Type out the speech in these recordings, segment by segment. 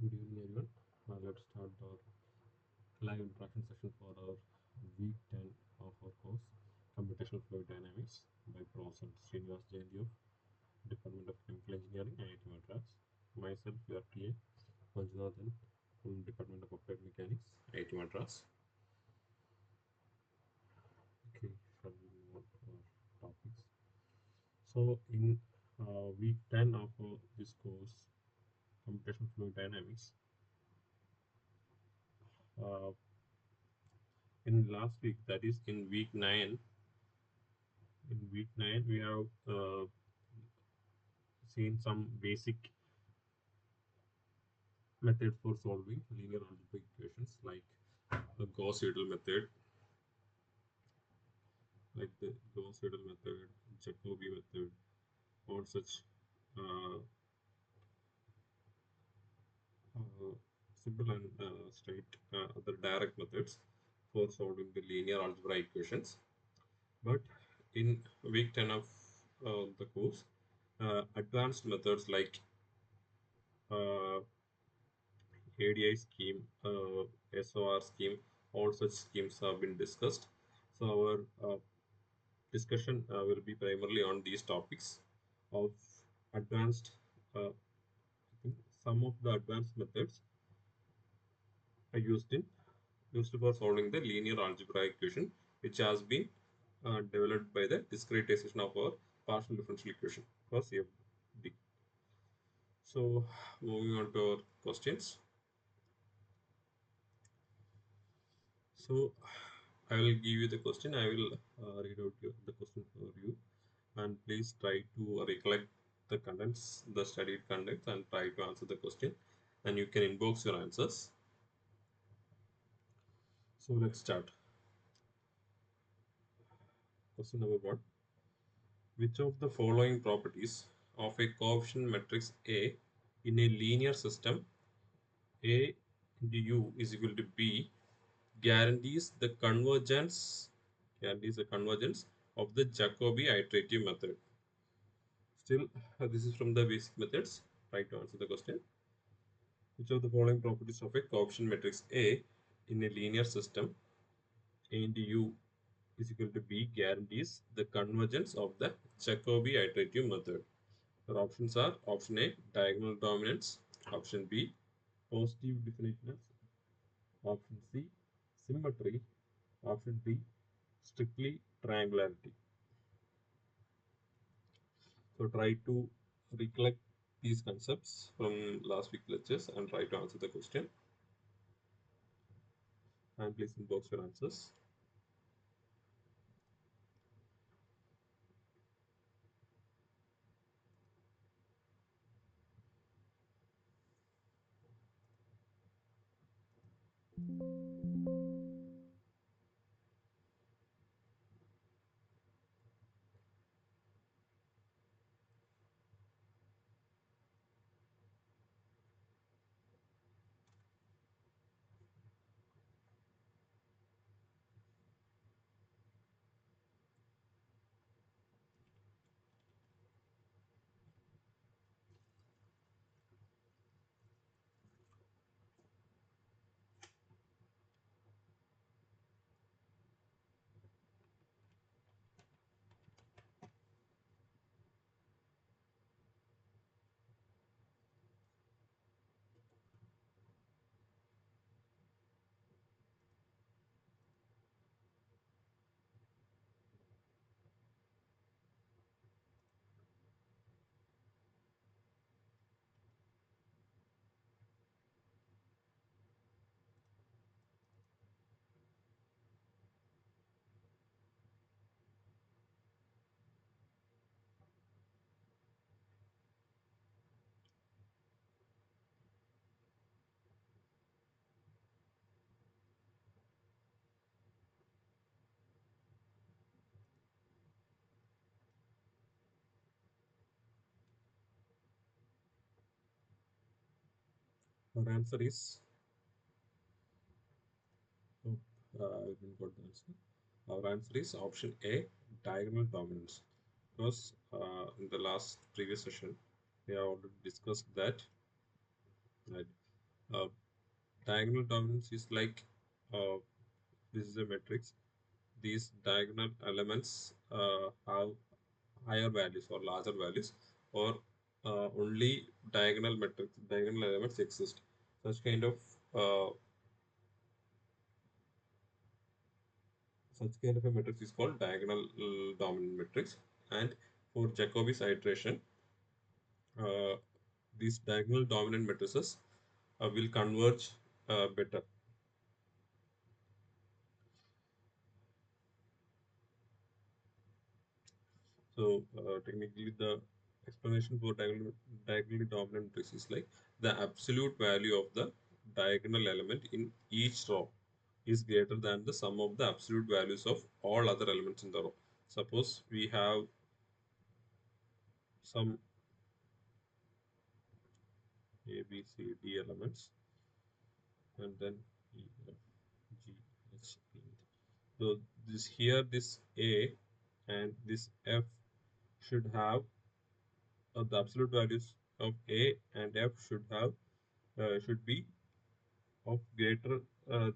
Good evening, everyone. Let's start our live interaction session for our week 10 of our course, Computational Fluid Dynamics by Prof. Srinivas Jainti of Department of Chemical Engineering, IIT Madras. Myself, your TA, Manjunathan from Department of Applied Mechanics, IIT Madras. Okay, shall we move on to our topics? So, in week 10 of this course, Computational Fluid Dynamics, uh, in last week, that is in week 9 we have seen some basic methods for solving linear algebraic equations like the Gauss-Seidel method, Jacobi method, or such uh, uh, simple and straight other direct methods for solving the linear algebra equations. But in week 10 of the course, advanced methods like uh, ADI scheme, SOR scheme, all such schemes have been discussed. So our discussion will be primarily on these topics of advanced. I think some of the advanced methods are used for solving the linear algebra equation, which has been developed by the discretization of our partial differential equation for CFD. So moving on to our questions. So I will give you the question. I will read out the question for you, and please try to recollect the contents, the studied contents, and try to answer the question. And you can inbox your answers. So let's start. Question number one: which of the following properties of a coefficient matrix A in a linear system A into U is equal to B guarantees the convergence of the Jacobi iterative method? Still, this is from the basic methods. Try to answer the question. Which of the following properties of a coefficient matrix A in a linear system A into U is equal to B guarantees the convergence of the Jacobi iterative method? Your options are: option A, diagonal dominance; option B, positive definiteness; option C, symmetry; option D, strictly triangularity. So try to recollect these concepts from last week lectures and try to answer the question. And please inbox your answers. Our answer is, oh, I didn't got the answer. Our answer is option A, diagonal dominance. Because in the last previous session, we have already discussed that. Right. Uh, Diagonal dominance is like uh, this is a matrix. These diagonal elements have higher values or larger values, or only diagonal elements exist. Such kind of uh, such kind of a matrix is called diagonal dominant matrix. And for Jacobi's iteration, uh, these diagonal dominant matrices will converge better. So technically, the explanation for diagonally dominant matrix is like the absolute value of the diagonal element in each row is greater than the sum of the absolute values of all other elements in the row. Suppose we have some A, B, C, D elements, and then E, F, G, H, I. So this A and this F should have the absolute values of A and F should be of greater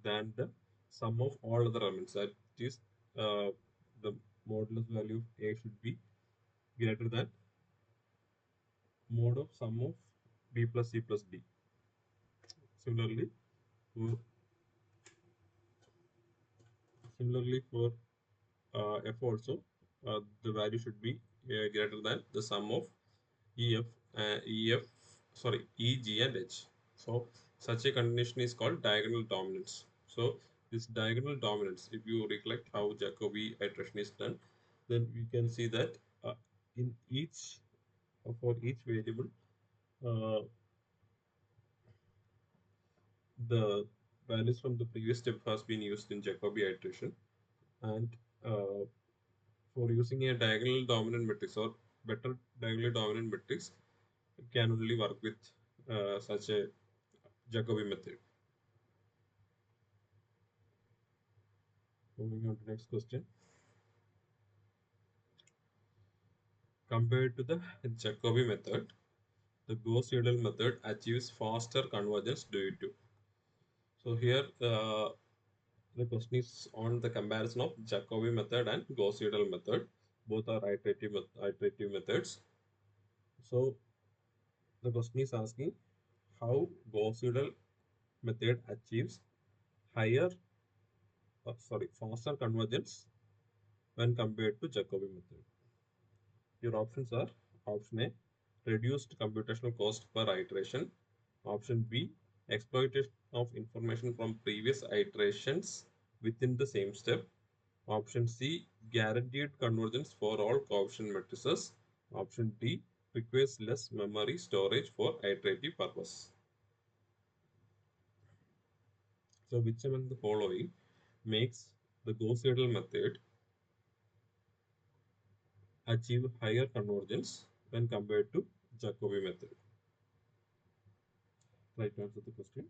than the sum of all other elements. That is, uh, the modulus value of A should be greater than mod of sum of B plus C plus D. Similarly, for similarly for F also, the value should be greater than the sum of EF, EF, sorry, E, G, and H. So such a condition is called diagonal dominance. So this diagonal dominance, if you recollect how Jacobi iteration is done, then we can see that in each for each variable, uh, the values from the previous step has been used in Jacobi iteration, and uh, for using a diagonal dominant matrix or better diagonally dominant matrix, can only work with such a Jacobi method. Moving on to next question. Compared to the Jacobi method, the Gauss-Seidel method achieves faster convergence due to. So here the question is on the comparison of Jacobi method and Gauss-Seidel method. Both are iterative methods. So the question is asking how Gauss-Seidel method achieves higher, faster convergence when compared to Jacobi method. Your options are: option A, reduced computational cost per iteration; option B, exploitation of information from previous iterations within the same step; option C, guaranteed convergence for all coefficient matrices; option D, requires less memory storage for iterative purpose. So, which among the following makes the Gauss-Seidel method achieve higher convergence when compared to Jacobi method? Try to answer the question.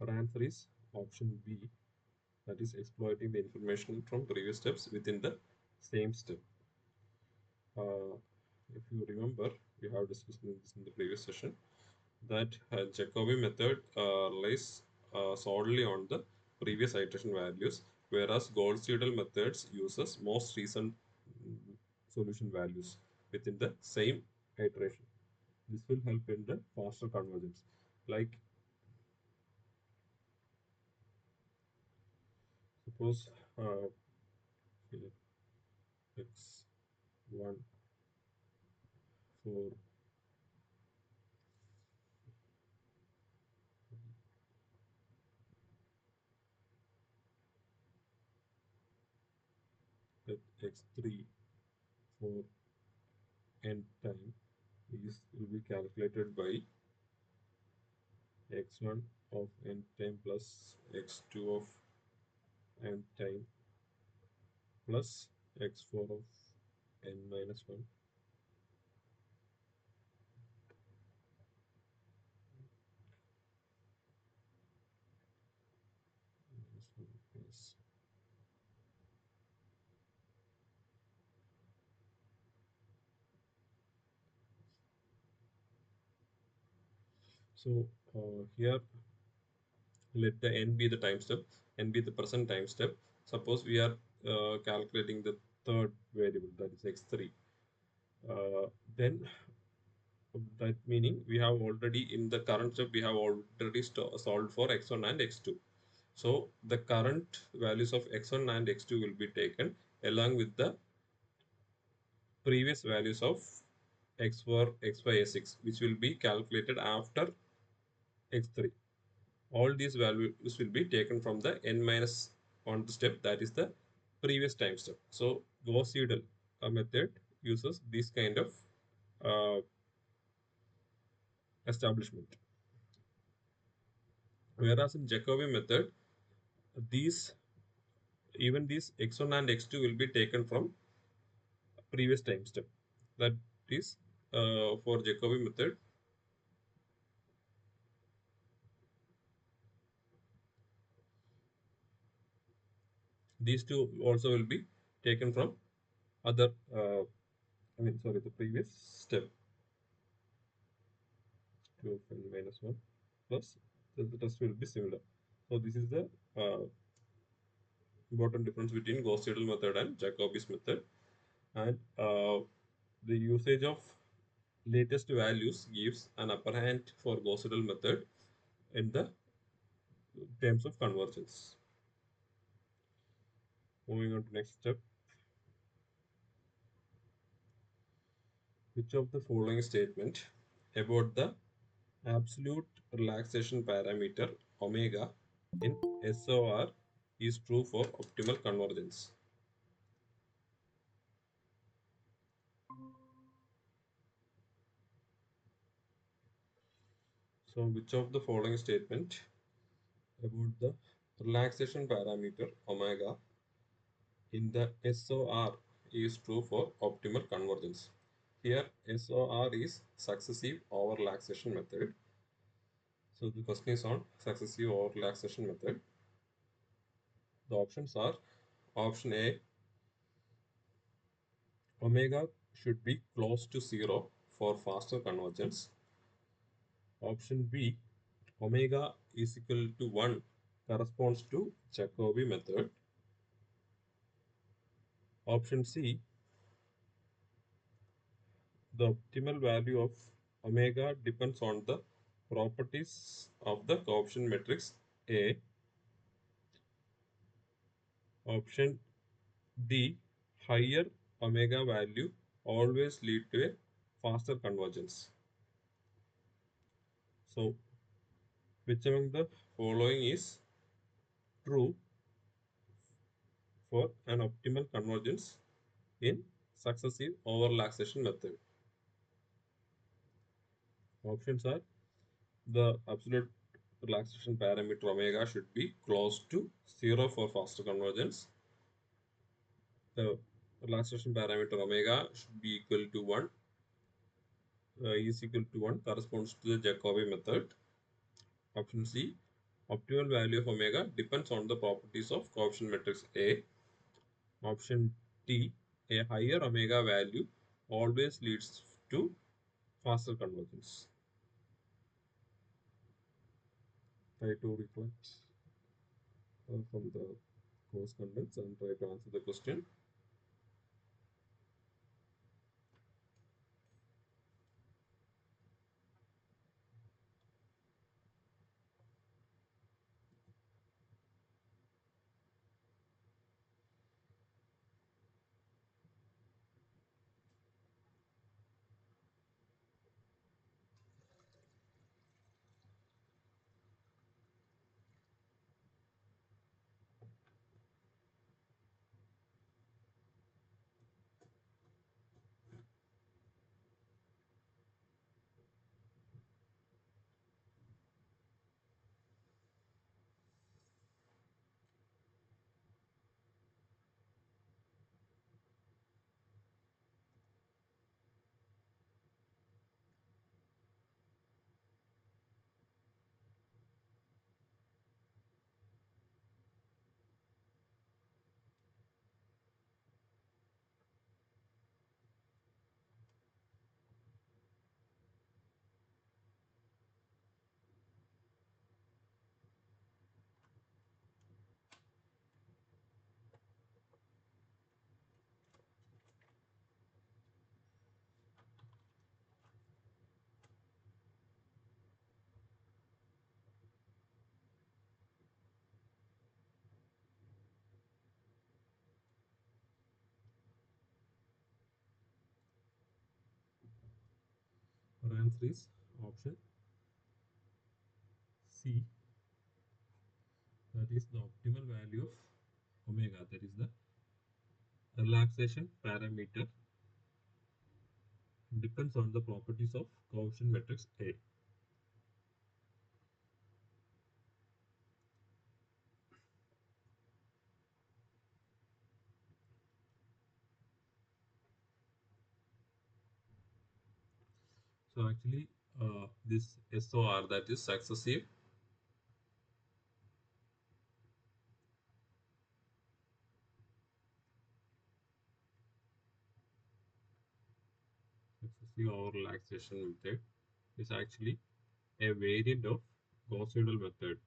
Our answer is option B, that is exploiting the information from previous steps within the same step. Uh, if you remember, we have discussed this in the previous session that Jacobi method relies solely on the previous iteration values, whereas Gauss-Seidel methods uses most recent solution values within the same iteration. This will help in the faster convergence. Like suppose here x1 for that x3 for n time is will be calculated by x1 of n time plus x2 of n time plus x4 of n minus 1 minus 1 plus. So here let the n be the time step, n be the present time step. Suppose we are calculating the third variable, that is x3. Uh, then that meaning we have already in the current step we have already solved for x1 and x2. So the current values of x1 and x2 will be taken along with the previous values of x4, x5, x6, which will be calculated after x3. All these values will be taken from the n minus 1 step, that is the previous time step. So Gauss-Seidel method uses this kind of uh, establishment. Whereas in Jacobi method, these even these x1 and x2 will be taken from previous time step. That is for Jacobi method. These two also will be taken from other, sorry, the previous step, 2 of n minus 1 plus the test will be similar. So this is the important difference between Gauss-Seidel method and Jacobi's method. And the usage of latest values gives an upper hand for Gauss-Seidel method in the terms of convergence. Moving on to next step. Which of the following statement about the absolute relaxation parameter omega in SOR is true for optimal convergence? So, which of the following statement about the relaxation parameter omega in the SOR is true for optimal convergence? Here, SOR is successive over relaxation method. So, the question is on successive over relaxation method. The options are option A, omega should be close to 0 for faster convergence. Option B, omega is equal to 1 corresponds to Jacobi method. Option C, the optimal value of omega depends on the properties of the coefficient matrix A. Option D, higher omega value always lead to a faster convergence. So, which among the following is true for an optimal convergence in successive over relaxation method? Options are the absolute relaxation parameter omega should be close to 0 for faster convergence. The relaxation parameter omega should be equal to 1, is equal to 1 corresponds to the Jacobi method. Option C, optimal value of omega depends on the properties of coefficient matrix A. Option D, a higher omega value always leads to faster convergence. Try to reflect from the course contents and try to answer the question. Our answer is option C, that is the optimal value of omega, that is the relaxation parameter depends on the properties of coefficient matrix A. So actually this SOR, that is successive over relaxation method, is actually a variant of Gauss-Seidel method.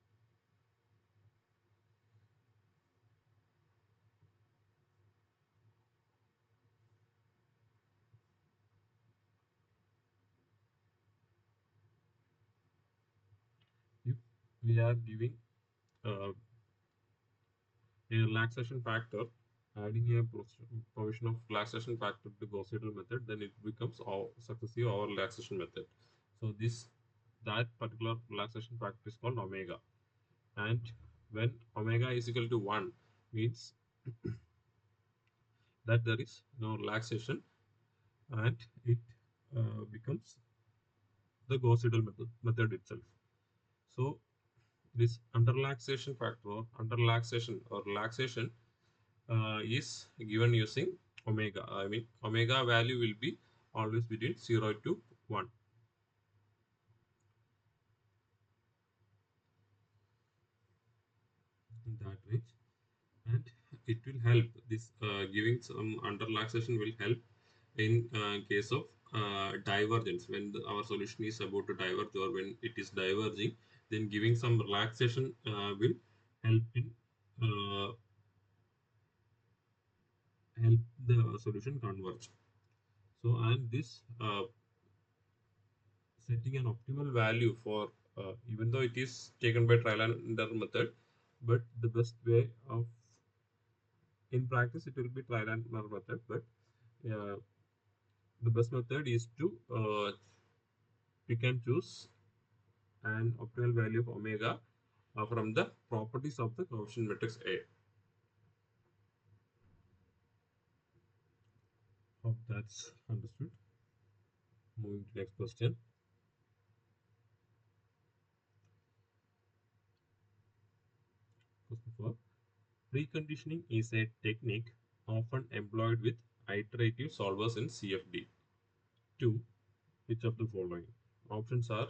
If we are giving uh, a relaxation factor, adding a provision of relaxation factor to Gauss-Seidel method, then it becomes successive over relaxation method. So that particular relaxation factor is called omega, and when omega is equal to 1 means that there is no relaxation, and it becomes the Gauss-Seidel method itself. So this under relaxation factor or under relaxation or relaxation is given using omega. I mean omega value will be always between 0 to 1 in that range, and it will help this giving some under relaxation will help in case of divergence when our solution is about to diverge or when it is diverging, then giving some relaxation will help in uh, help the solution converge. So and this setting an optimal value for even though it is taken by trial and error method, but the best way of in practice it will be trial and error method, but uh, the best method is to pick and choose an optimal value of omega from the properties of the coefficient matrix A. Hope that's understood. Moving to next question. Question 4. Preconditioning is a technique often employed with iterative solvers in CFD. 2. Which of the following? Options are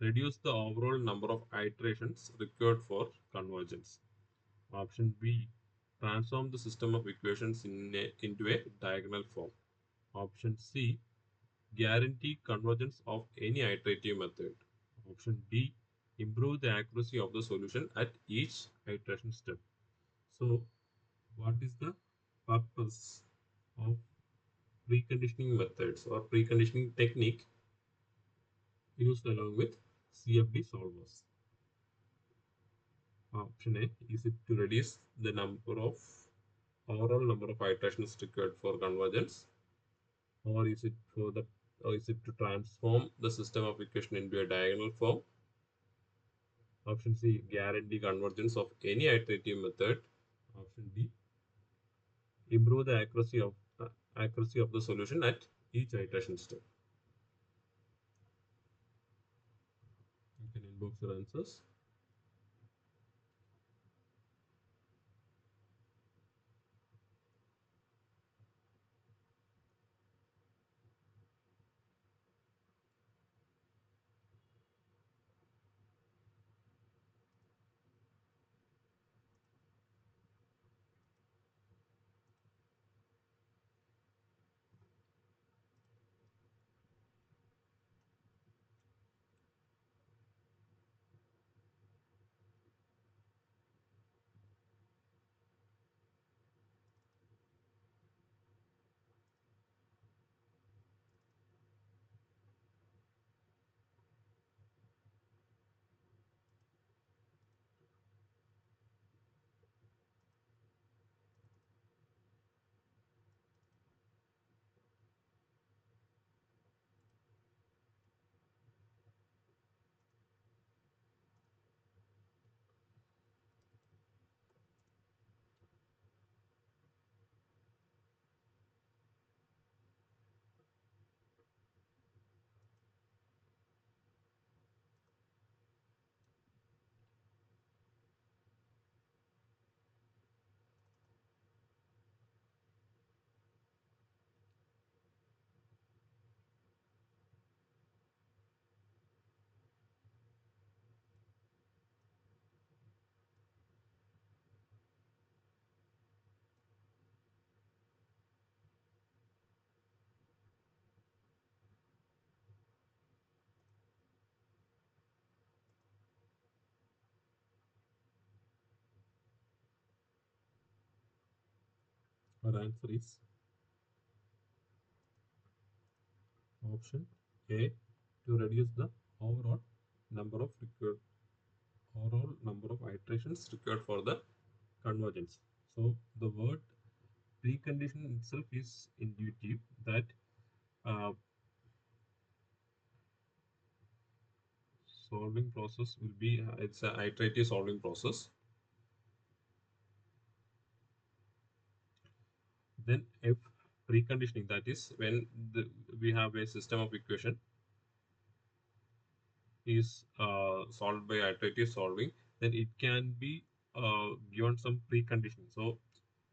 reduce the overall number of iterations required for convergence. Option B, transform the system of equations into a diagonal form. Option C, guarantee convergence of any iterative method. Option D, improve the accuracy of the solution at each iteration step. So, what is the purpose of preconditioning methods or preconditioning technique used along with CFD solvers? Option A, is it to reduce the number of overall number of iterations required for convergence, or is it for the or is it to transform the system of equation into a diagonal form? Option C, guarantee convergence of any iterative method. Option D, improve the accuracy of the solution at each iteration step. You can inbox your answers. Our answer is option A, to reduce the overall number of required overall number of iterations required for the convergence. So the word precondition itself is intuitive that uh, solving process will be it's an iterative solving process. Then if preconditioning, that is when we have a system of equation is solved by iterative solving, then it can be given some preconditioning. So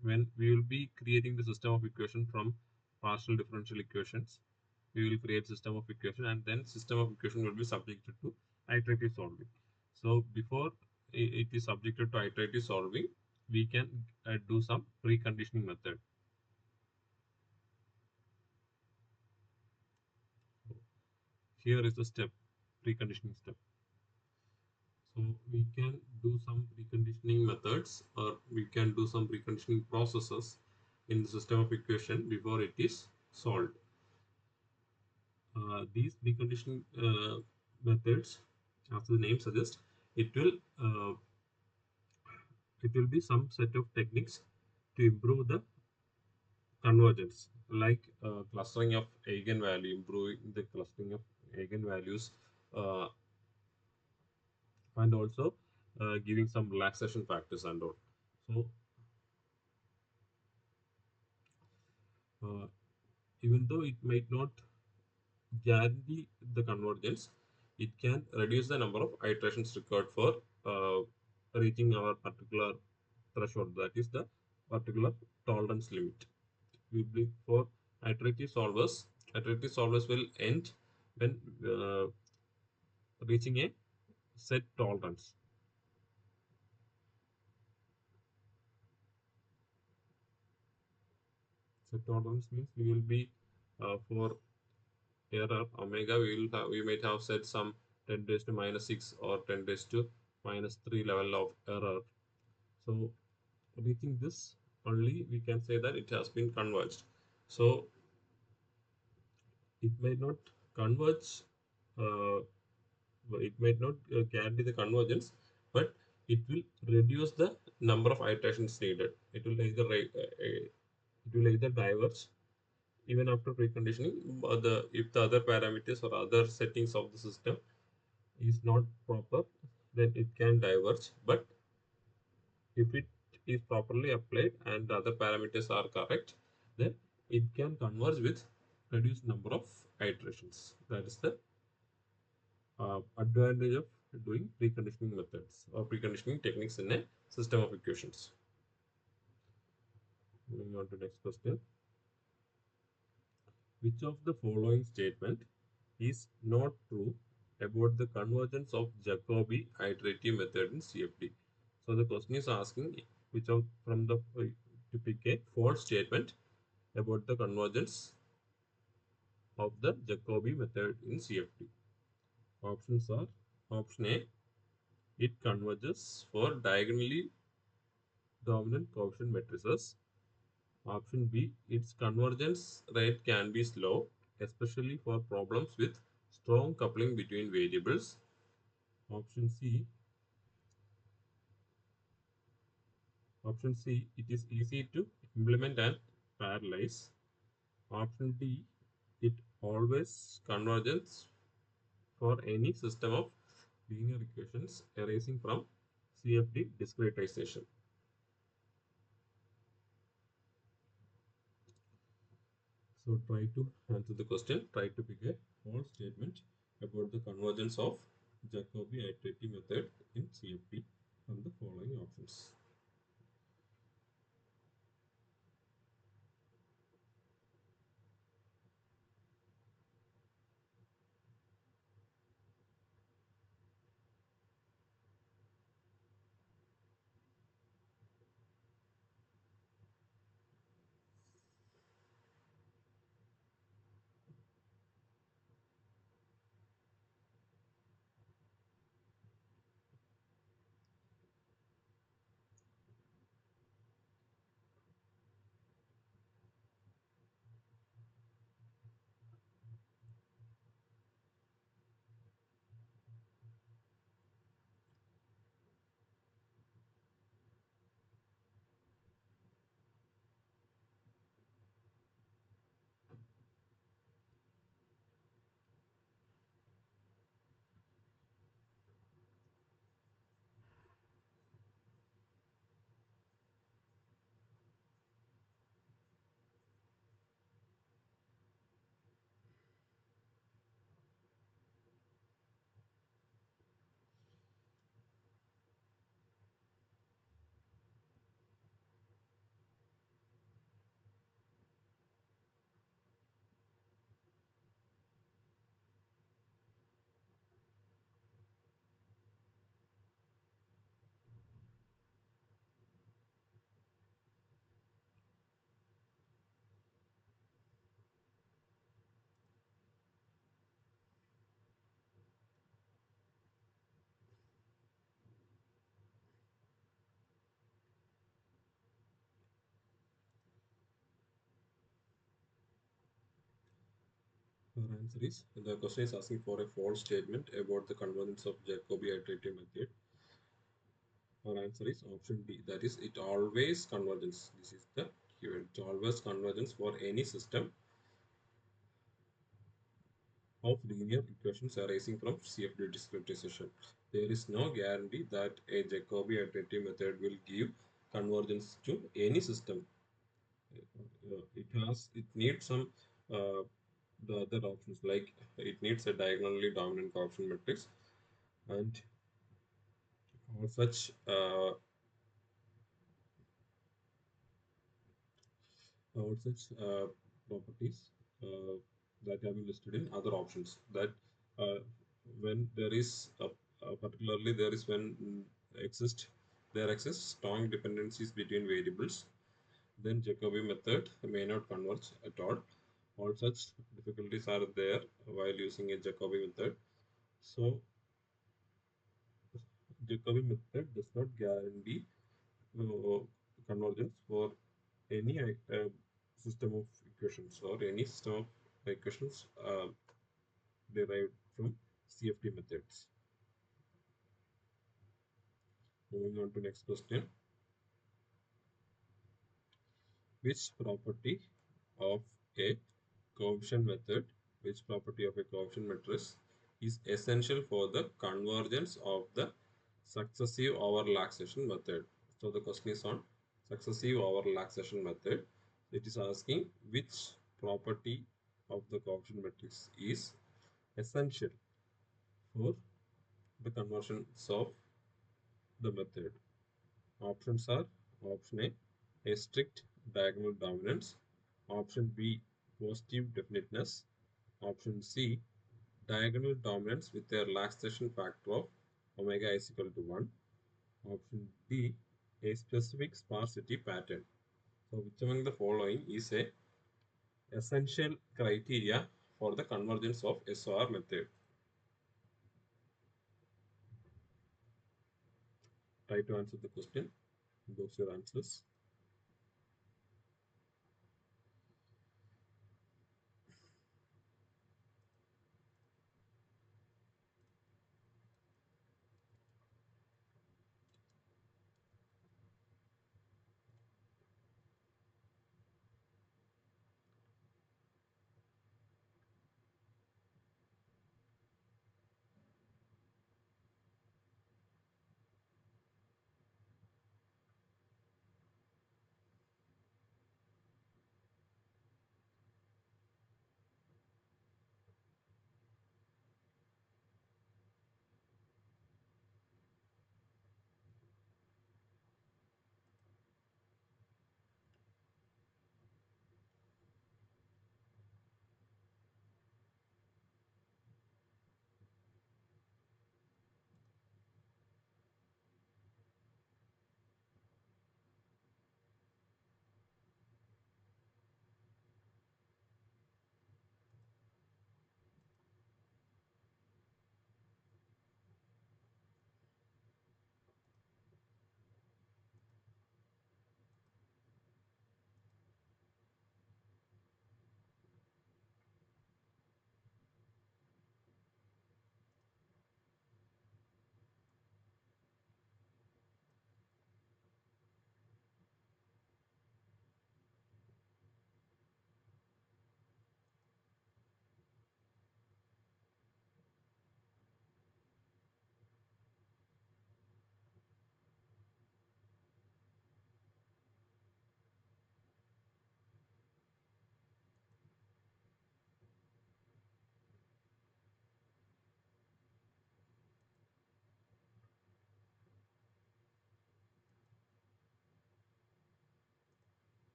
when we will be creating the system of equation from partial differential equations, we will create system of equation, and then system of equation will be subjected to iterative solving. So before it is subjected to iterative solving, we can do some preconditioning method. So here is the step, preconditioning step. So we can do some preconditioning methods, or we can do some preconditioning processes in the system of equation before it is solved. These preconditioning methods, as the name suggests, it will uh, it will be some set of techniques to improve the convergence, like clustering of eigenvalue, improving the clustering of eigenvalues, uh, and also giving some relaxation factors and all. So uh, even though it might not guarantee the convergence, it can reduce the number of iterations required for uh, reaching our particular threshold, that is the particular tolerance limit. We believe for iterative solvers will end when reaching a set tolerance. Set tolerance means we will be for error omega we might have set some 10 raised to minus 6 or 10 raised to minus 3 level of error. So reaching this only we can say that it has been converged. So it may not converge, uh, it might not carry the convergence, but it will reduce the number of iterations needed. It will either diverge even after preconditioning. If the other parameters or other settings of the system is not proper, then it can diverge. But if it is properly applied and the other parameters are correct, then it can converge with reduced number of iterations. That is the advantage of doing preconditioning methods or preconditioning techniques in a system of equations. Moving on to next question. Which of the following statement is not true about the convergence of Jacobi iterative method in CFD? So the question is asking which of from the to pick a false statement about the convergence of the Jacobi method in CFD. Options are: option A, it converges for diagonally dominant coefficient matrices. Option B, its convergence rate can be slow, especially for problems with strong coupling between variables. Option C, it is easy to implement and parallelize. Option D, it always converges for any system of linear equations arising from CFD discretization. So try to answer the question. Try to pick a false statement about the convergence of Jacobi iterative method in CFD from the following options. Our answer is the question is asking for a false statement about the convergence of Jacobi iterative method. Our answer is option D. That is, it always convergence. This is the keyword. It always convergence for any system of linear equations arising from CFD discretization. There is no guarantee that a Jacobi iterative method will give convergence to any system. It needs some uh, the other options, like it needs a diagonally dominant coefficient matrix and all such properties that have been listed in other options. That uh, when there is particularly there is when exist there exist strong dependencies between variables, then Jacobi method may not converge at all. All such difficulties are there while using a Jacobi method. So Jacobi method does not guarantee uh, convergence for any system of equations or any system of equations derived from CFT methods. Moving on to next question. Which property of a coefficient method, which property of a coefficient matrix is essential for the convergence of the successive over relaxation method? So the question is on successive over relaxation method. It is asking which property of the coefficient matrix is essential for the convergence of the method. Options are option A strict diagonal dominance, option B positive definiteness, option C diagonal dominance with a relaxation factor of omega is equal to 1, option D a specific sparsity pattern. So which among the following is a essential criteria for the convergence of SOR method? Try to answer the question. Those are your answers.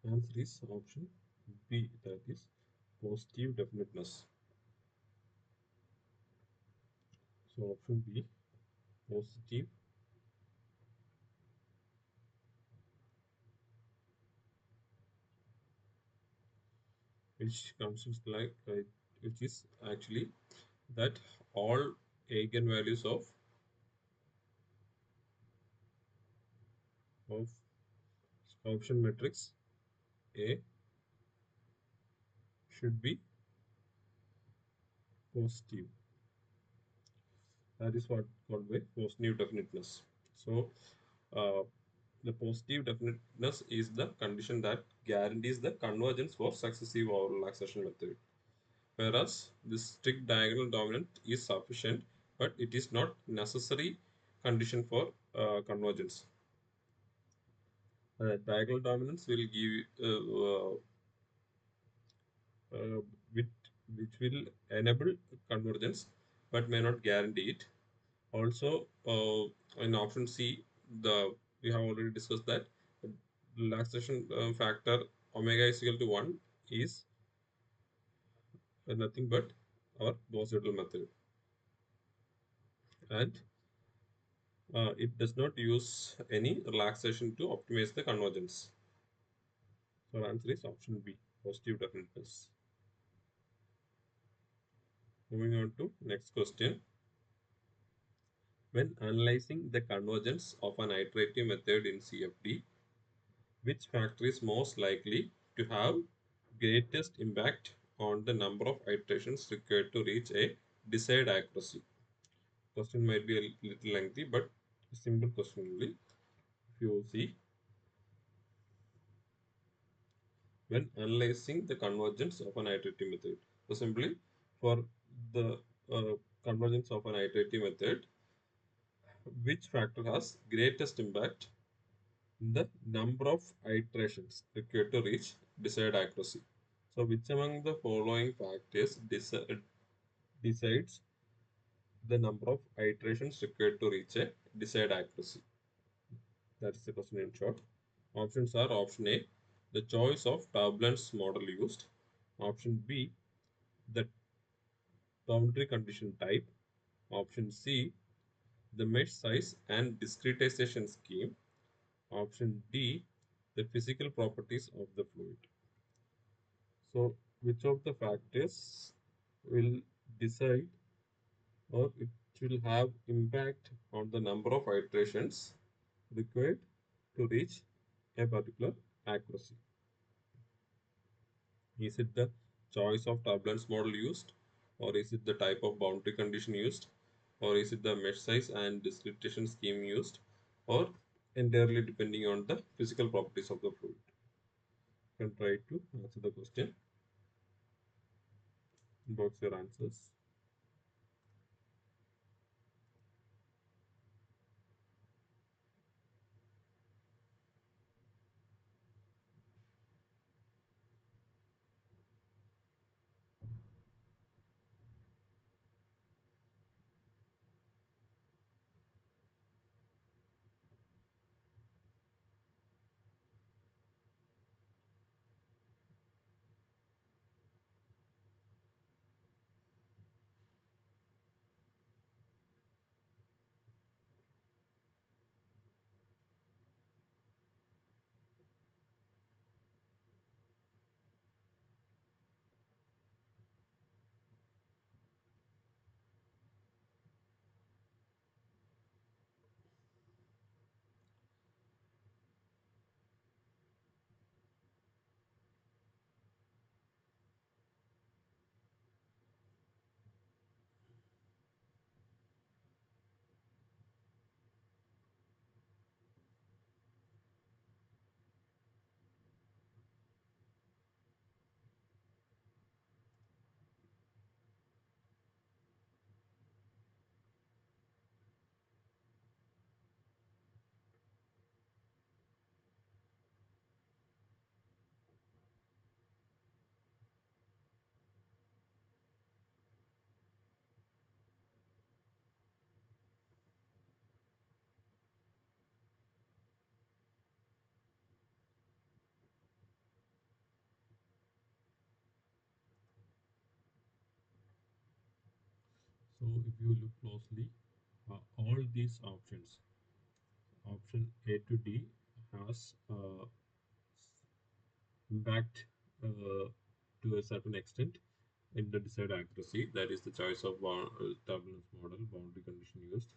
Answer is option B, that is positive definiteness. So option B, positive, which comes with like which is actually that all eigenvalues of option matrix A should be positive. That is what called by positive definiteness. So uh, the positive definiteness is the condition that guarantees the convergence for successive over relaxation method. Whereas this strict diagonal dominant is sufficient, but it is not necessary condition for convergence. Diagonal dominance will give uh, which, which will enable convergence but may not guarantee it. Also, in option C, the we have already discussed that the relaxation factor omega is equal to 1 is nothing but our Gauss-Seidel method, and it does not use any relaxation to optimize the convergence. So our answer is option B, positive definiteness. Moving on to next question. When analyzing the convergence of an iterative method in CFD, which factor is most likely to have greatest impact on the number of iterations required to reach a desired accuracy? Question might be a little lengthy, but a simple question only. If you see, when analyzing the convergence of an iterative method, so simply for the convergence of an iterative method, which factor has greatest impact in the number of iterations required to reach desired accuracy? So, which among the following factors decides the number of iterations required to reach a desired accuracy? That is the question in short. Options are option A, the choice of turbulence model used. Option B, the boundary condition type. Option C, the mesh size and discretization scheme. Option D, the physical properties of the fluid. So, which of the factors will decide or it will have impact on the number of iterations required to reach a particular accuracy? Is it the choice of turbulence model used, or is it the type of boundary condition used, or is it the mesh size and discretization scheme used, or entirely depending on the physical properties of the fluid? You can try to answer the question, box your answers. So, if you look closely, all these options, option A to D, has impact to a certain extent in the desired accuracy. That is the choice of turbulence model, boundary condition used,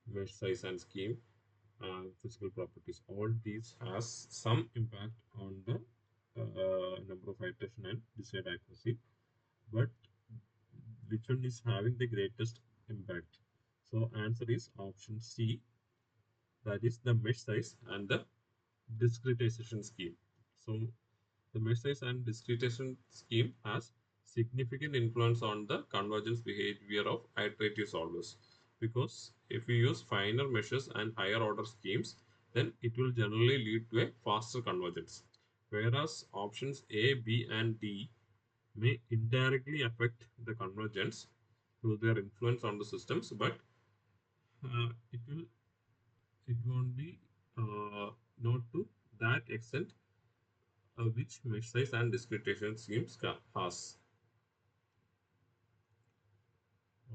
mesh size and scheme, physical properties. All these has some impact on the number of iteration and desired accuracy. But which one is having the greatest impact? So answer is option C, that is the mesh size and the discretization scheme. So the mesh size and discretization scheme has significant influence on the convergence behavior of iterative solvers, because if you use finer meshes and higher order schemes, then it will generally lead to a faster convergence. Whereas options A, B, and D may indirectly affect the convergence through their influence on the systems, but it won't be not to that extent which mesh size and discretization schemes has.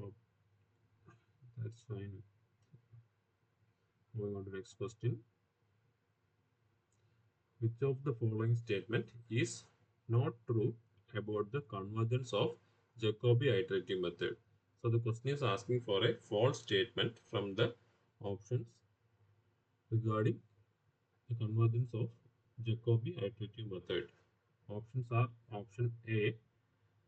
Oh, that's fine. Moving on to the next question. Which of the following statement is not true about the convergence of Jacobi iterative method? So the question is asking for a false statement from the options regarding the convergence of Jacobi iterative method. Options are option A,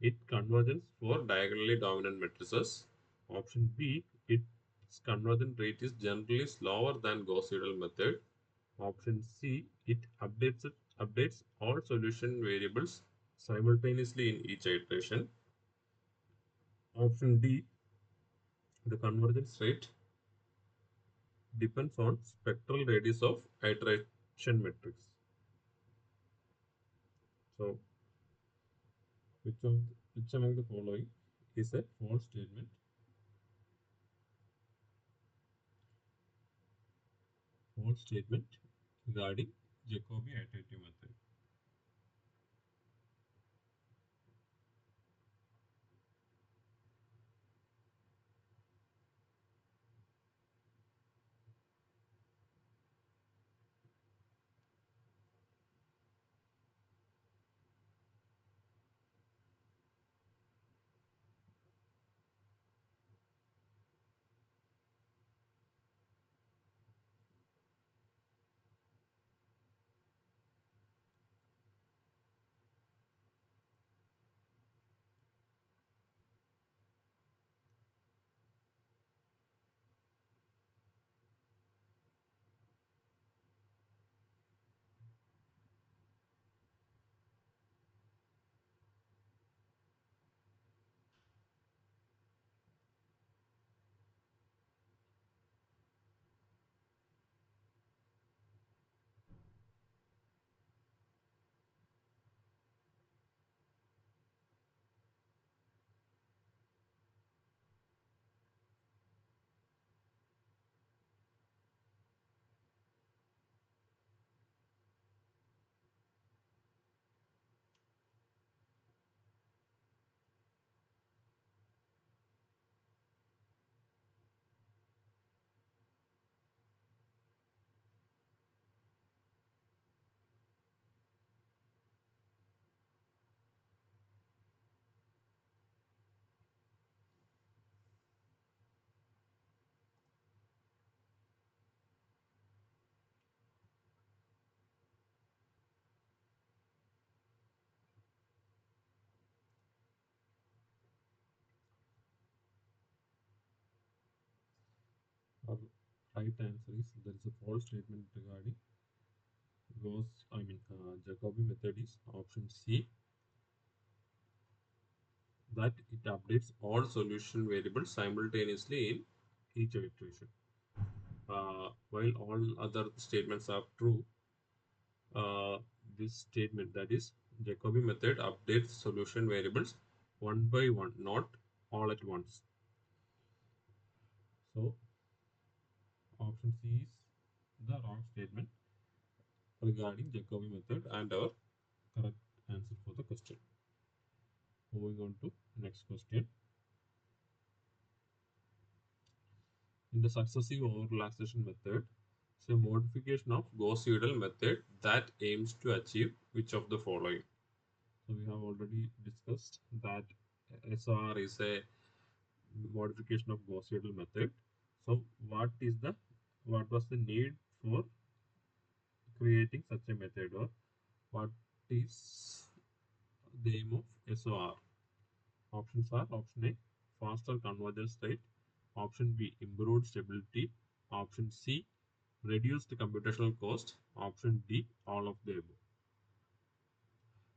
it convergence for diagonally dominant matrices. Option B, its convergence rate is generally slower than Gauss-Seidel method. Option C, it updates all solution variables simultaneously in each iteration. Option D, the convergence rate depends on spectral radius of iteration matrix. So, which among the following is a false statement? False statement regarding Jacobi iterative method. Our right answer is there is a false statement regarding Jacobi method is option C, that it updates all solution variables simultaneously in each iteration. While all other statements are true, uh, this statement, that is Jacobi method updates solution variables one by one, not all at once. So option C is the wrong statement regarding Jacobi method and our correct answer for the question. Moving on to next question. In the successive over-relaxation method, it's a modification of Gauss-Seidel method that aims to achieve which of the following? So we have already discussed that SOR is a modification of Gauss-Seidel method. So what was the need for creating such a method, or what is the aim of SOR? Options are option A, faster convergence rate. Option B, improved stability. Option C, reduced computational cost. Option D, all of the above.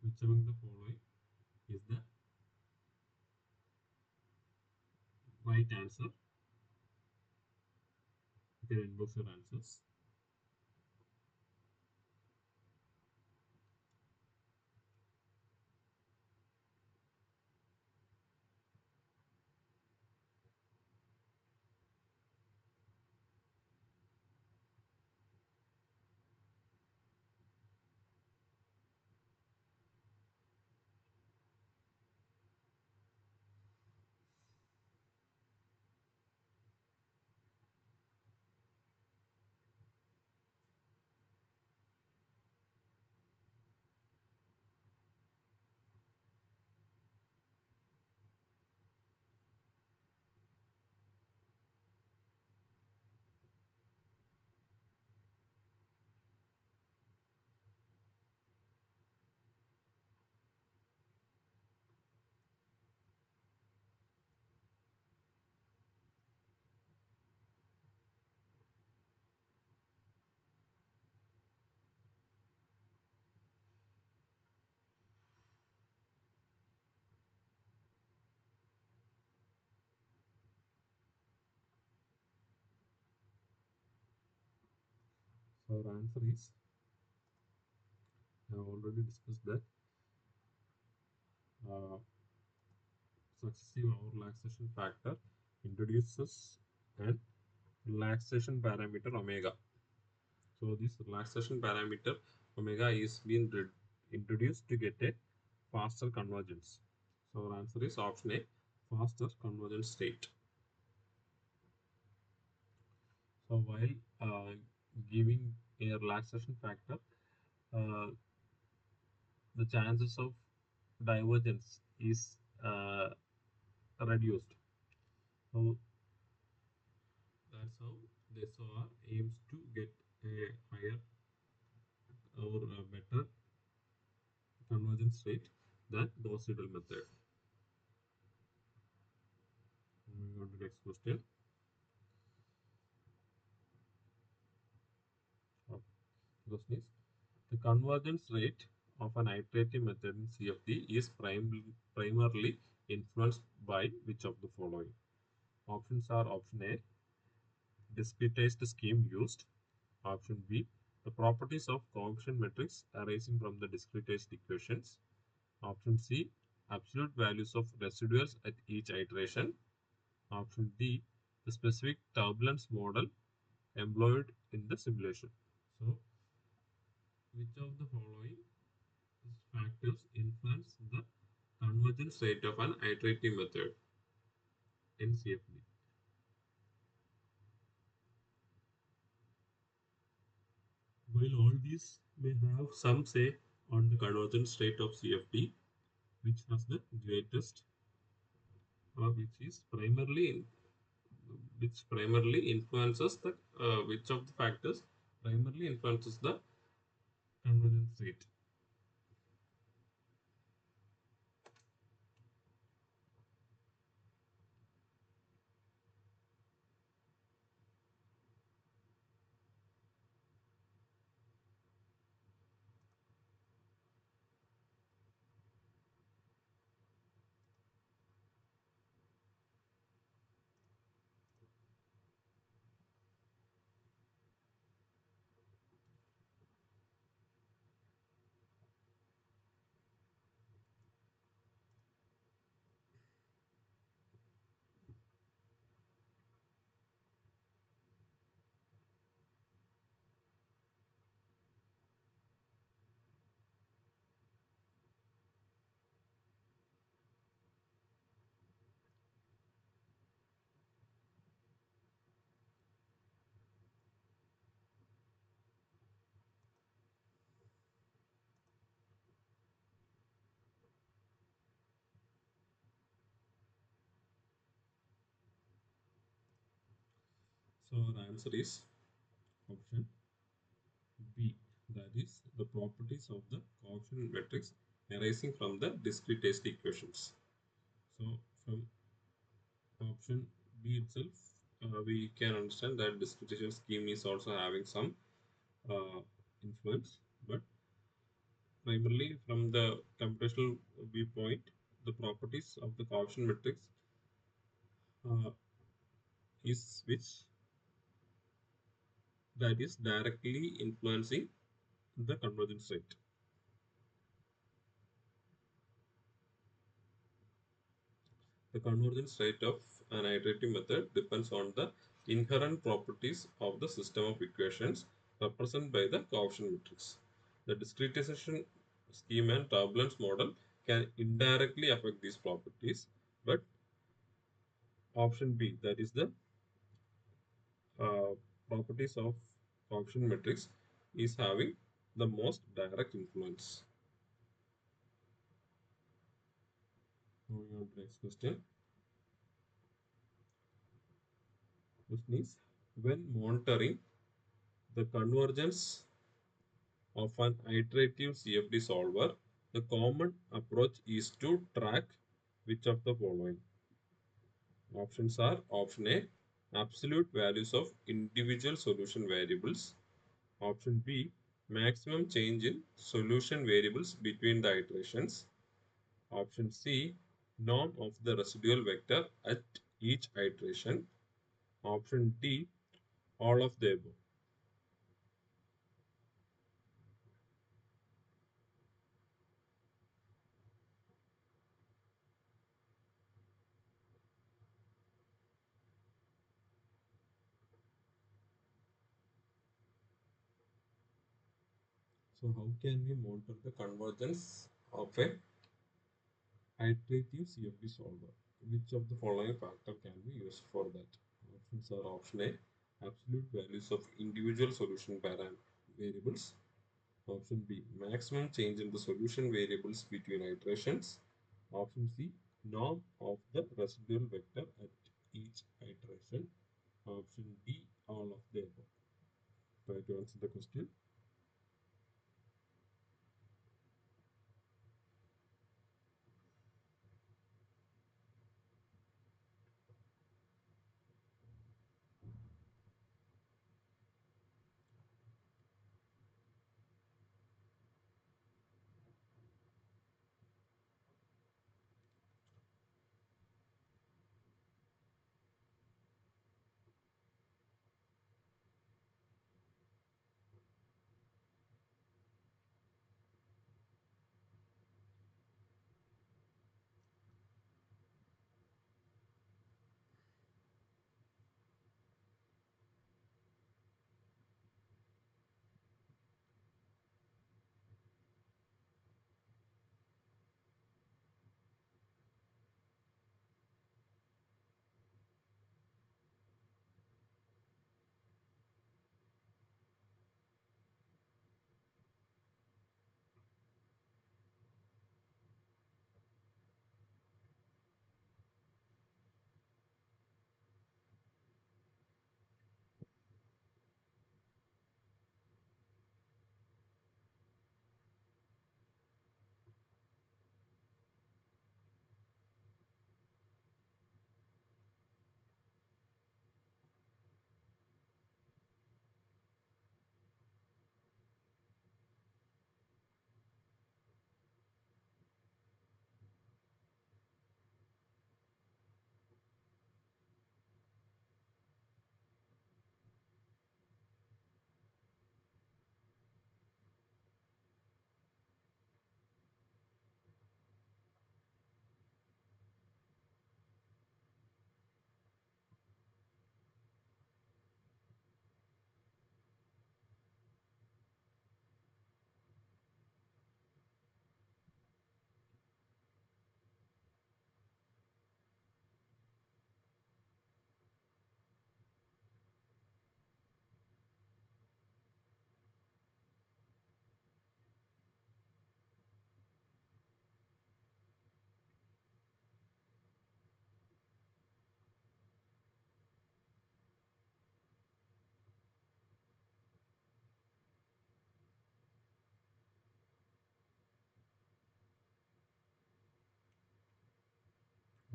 Which among the following is the right answer? You can inbox your answers. our answer is, I have already discussed that, uh, successive or relaxation factor introduces an relaxation parameter omega. So this relaxation parameter omega is being introduced to get a faster convergence. So our answer is option A, faster convergence state. So while giving a relaxation factor, uh, the chances of divergence is reduced. So that's how the SOR aims to get a higher or a better convergence rate than Gauss-Seidel method. Moving on to the next question. Uh, Question is, the convergence rate of an iterative method in CFD is primarily influenced by which of the following? Options are option A, discretized scheme used. Option B, the properties of coefficient matrix arising from the discretized equations. Option C, absolute values of residuals at each iteration. Option D, the specific turbulence model employed in the simulation. So, which of the following factors influence the convergence rate of an iterative method in CFD? While all these may have some say on the convergence rate of CFD, which has the greatest, which primarily influences the which of the factors primarily influences the convergence rate? So the answer is option B, that is the properties of the coefficient matrix arising from the discretized equations. So from option B itself, we can understand that discretization scheme is also having some uh, influence, but primarily from the computational viewpoint, the properties of the coefficient matrix uh, is which that is directly influencing the convergence rate. The convergence rate of an iterative method depends on the inherent properties of the system of equations represented by the coefficient matrix. The discretization scheme and turbulence model can indirectly affect these properties, but option B, that is the uh, properties of coefficient matrix, is having the most direct influence. Moving on to the next question. Question is, when monitoring the convergence of an iterative CFD solver, the common approach is to track which of the following? Options are option A, absolute values of individual solution variables. Option B, maximum change in solution variables between the iterations. Option C, norm of the residual vector at each iteration. Option D, all of the above. So how can we monitor the convergence of a iterative CFD solver? Which of the following factor can be used for that? Options are option A, absolute values of individual solution variables. Option B, maximum change in the solution variables between iterations. Option C, norm of the residual vector at each iteration. Option D, all of the above. Try to answer the question.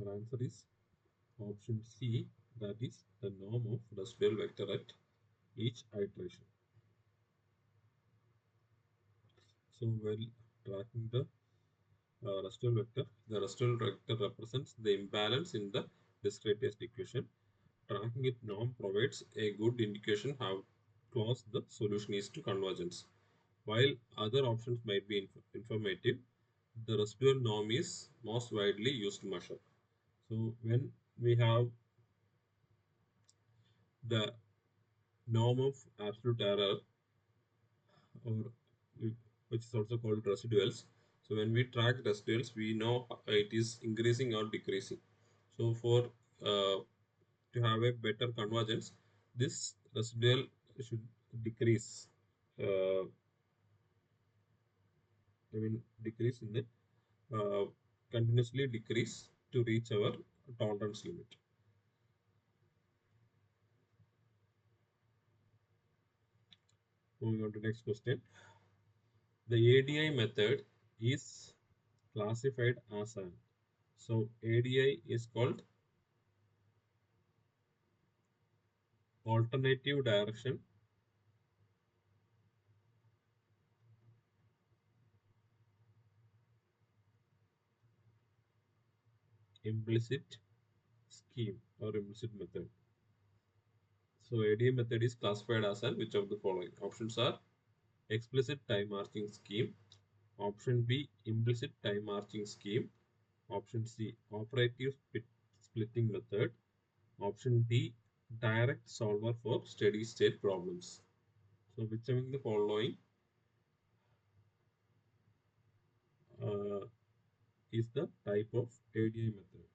Our answer is option C, that is the norm of residual vector at each iteration. So while tracking the residual vector represents the imbalance in the discretized equation. Tracking it norm provides a good indication how close the solution is to convergence. While other options might be informative, the residual norm is most widely used measure. So when we have the norm of absolute error, or which is also called residuals. So when we track residuals, we know it is increasing or decreasing. So for to have a better convergence, this residual should decrease. Uh, I mean, decrease in the continuously decrease to reach our tolerance limit. Moving on to next question. The ADI method is classified as an. So ADI is called alternative direction, implicit scheme or implicit method. So ADI method is classified as an which of the following? Options are explicit time marching scheme, option B implicit time marching scheme, option C operative splitting method, option D direct solver for steady state problems. So which among the following uh, is the type of ADI method.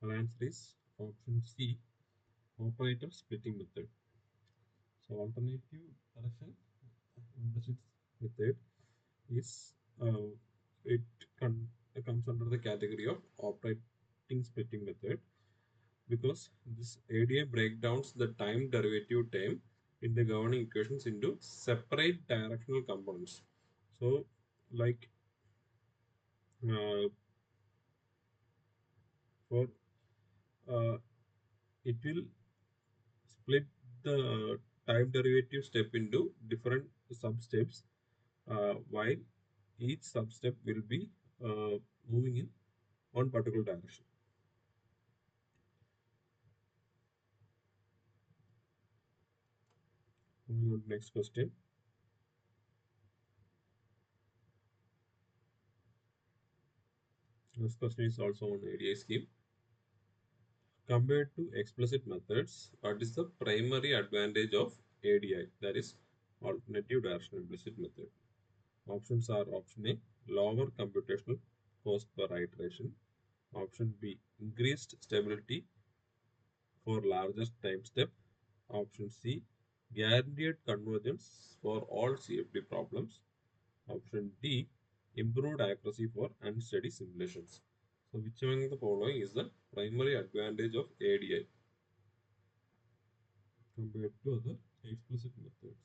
The answer is option C, operator splitting method. So alternative direction implicit method is it con- comes under the category of operating splitting method because this ADA breakdowns the time derivative term in the governing equations into separate directional components. So, like uh, for it will split the time derivative step into different sub steps, while each sub step will be uh, moving in one particular direction. Moving on to next question. This question is also on ADI scheme. Compared to explicit methods, what is the primary advantage of ADI, that is alternative directional implicit method? Options are option A, lower computational cost per iteration. Option B, increased stability for larger time step. Option C, guaranteed convergence for all CFD problems. Option D, improved accuracy for unsteady simulations. So, which among the following is the primary advantage of ADI compared to other explicit methods?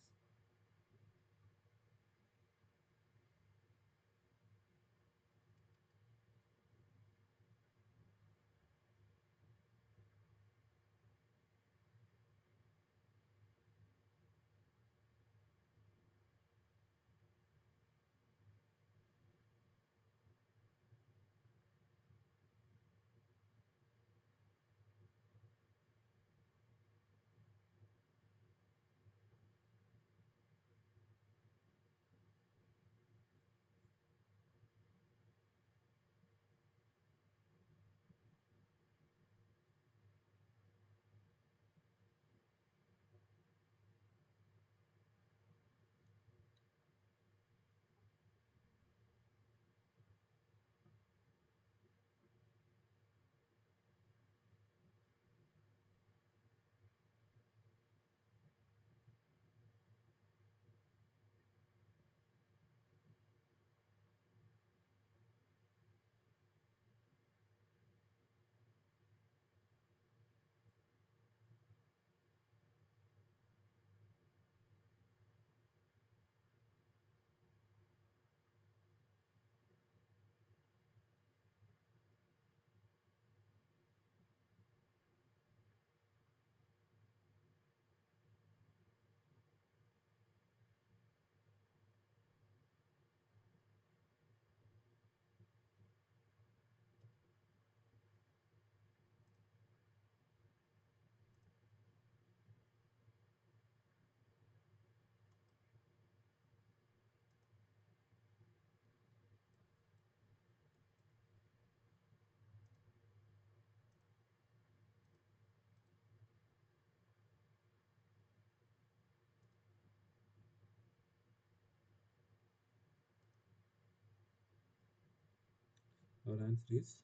Our answer is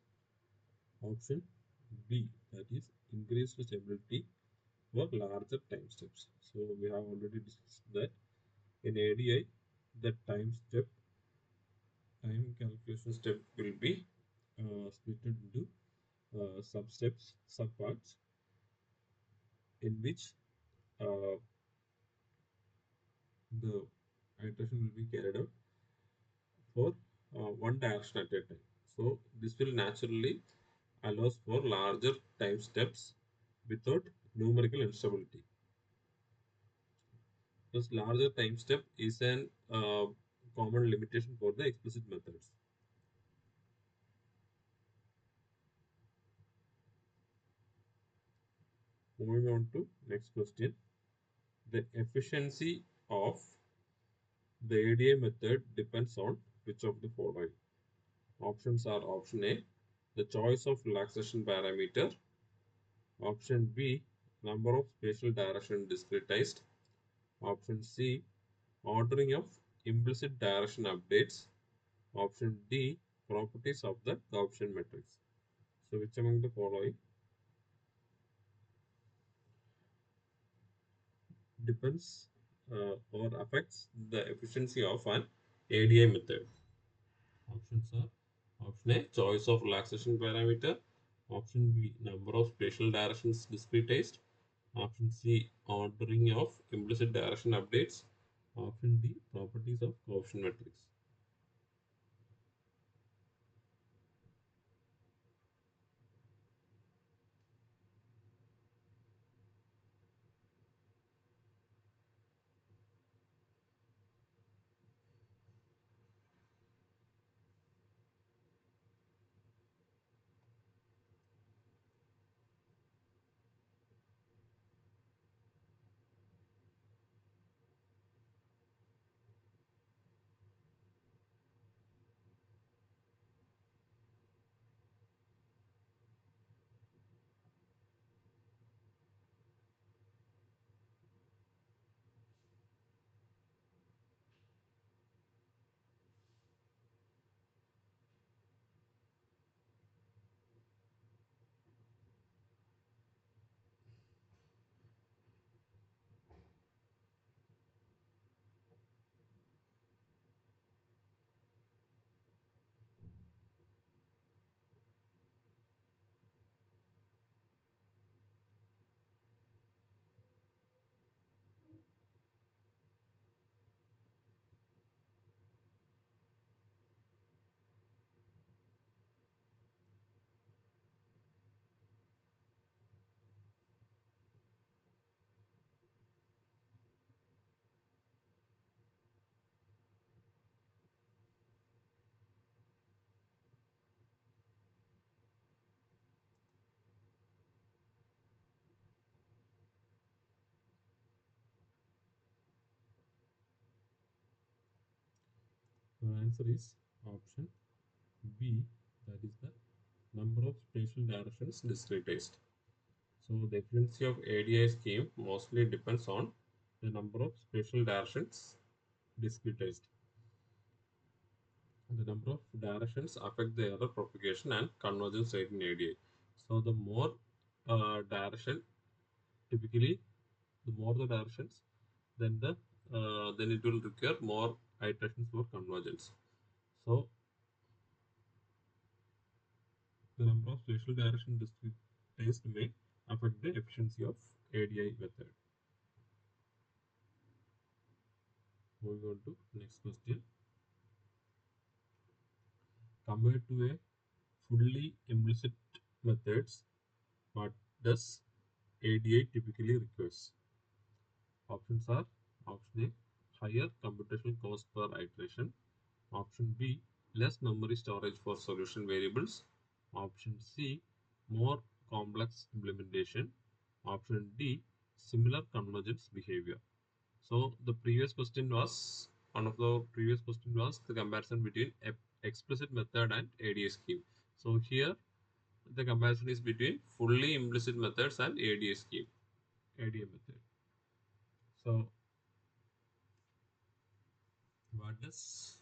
option B, that is increased stability for larger time steps. So we have already discussed that in ADI, the time calculation step will be split into sub-steps, sub-parts, in which uh, the iteration will be carried out for one direction at a time. So this will naturally allows for larger time steps without numerical instability. Because larger time step is an common limitation for the explicit methods. Moving on to next question. The efficiency of the ADA method depends on which of the following? Options are option A, the choice of relaxation parameter, option B, number of spatial direction discretized, option C, ordering of implicit direction updates, option D, properties of the Gaussian matrix. So which among the following depends or affects the efficiency of an ADA method? Options are option A, choice of relaxation parameter, option B, number of spatial directions discretized, option C, ordering of implicit direction updates, option D, properties of Gaussian matrix. Your answer is option B, that is the number of spatial directions discretized. So the efficiency of ADI scheme mostly depends on the number of spatial directions discretized. The number of directions affect the error propagation and convergence rate in ADI. So the more direction, typically the more the directions, then it will require more iterations for convergence. So the number of spatial direction discretized may affect the efficiency of ADI method. Moving on to next question. Compared to a fully implicit methods, what does ADI typically requires? Options are option A, higher computational cost per iteration. Option B, less memory storage for solution variables. Option C, more complex implementation. Option D, similar convergence behavior. So the previous question was one of the previous question was the comparison between explicit method and ADA scheme. So here the comparison is between fully implicit methods and ADA scheme, ADA method. So what does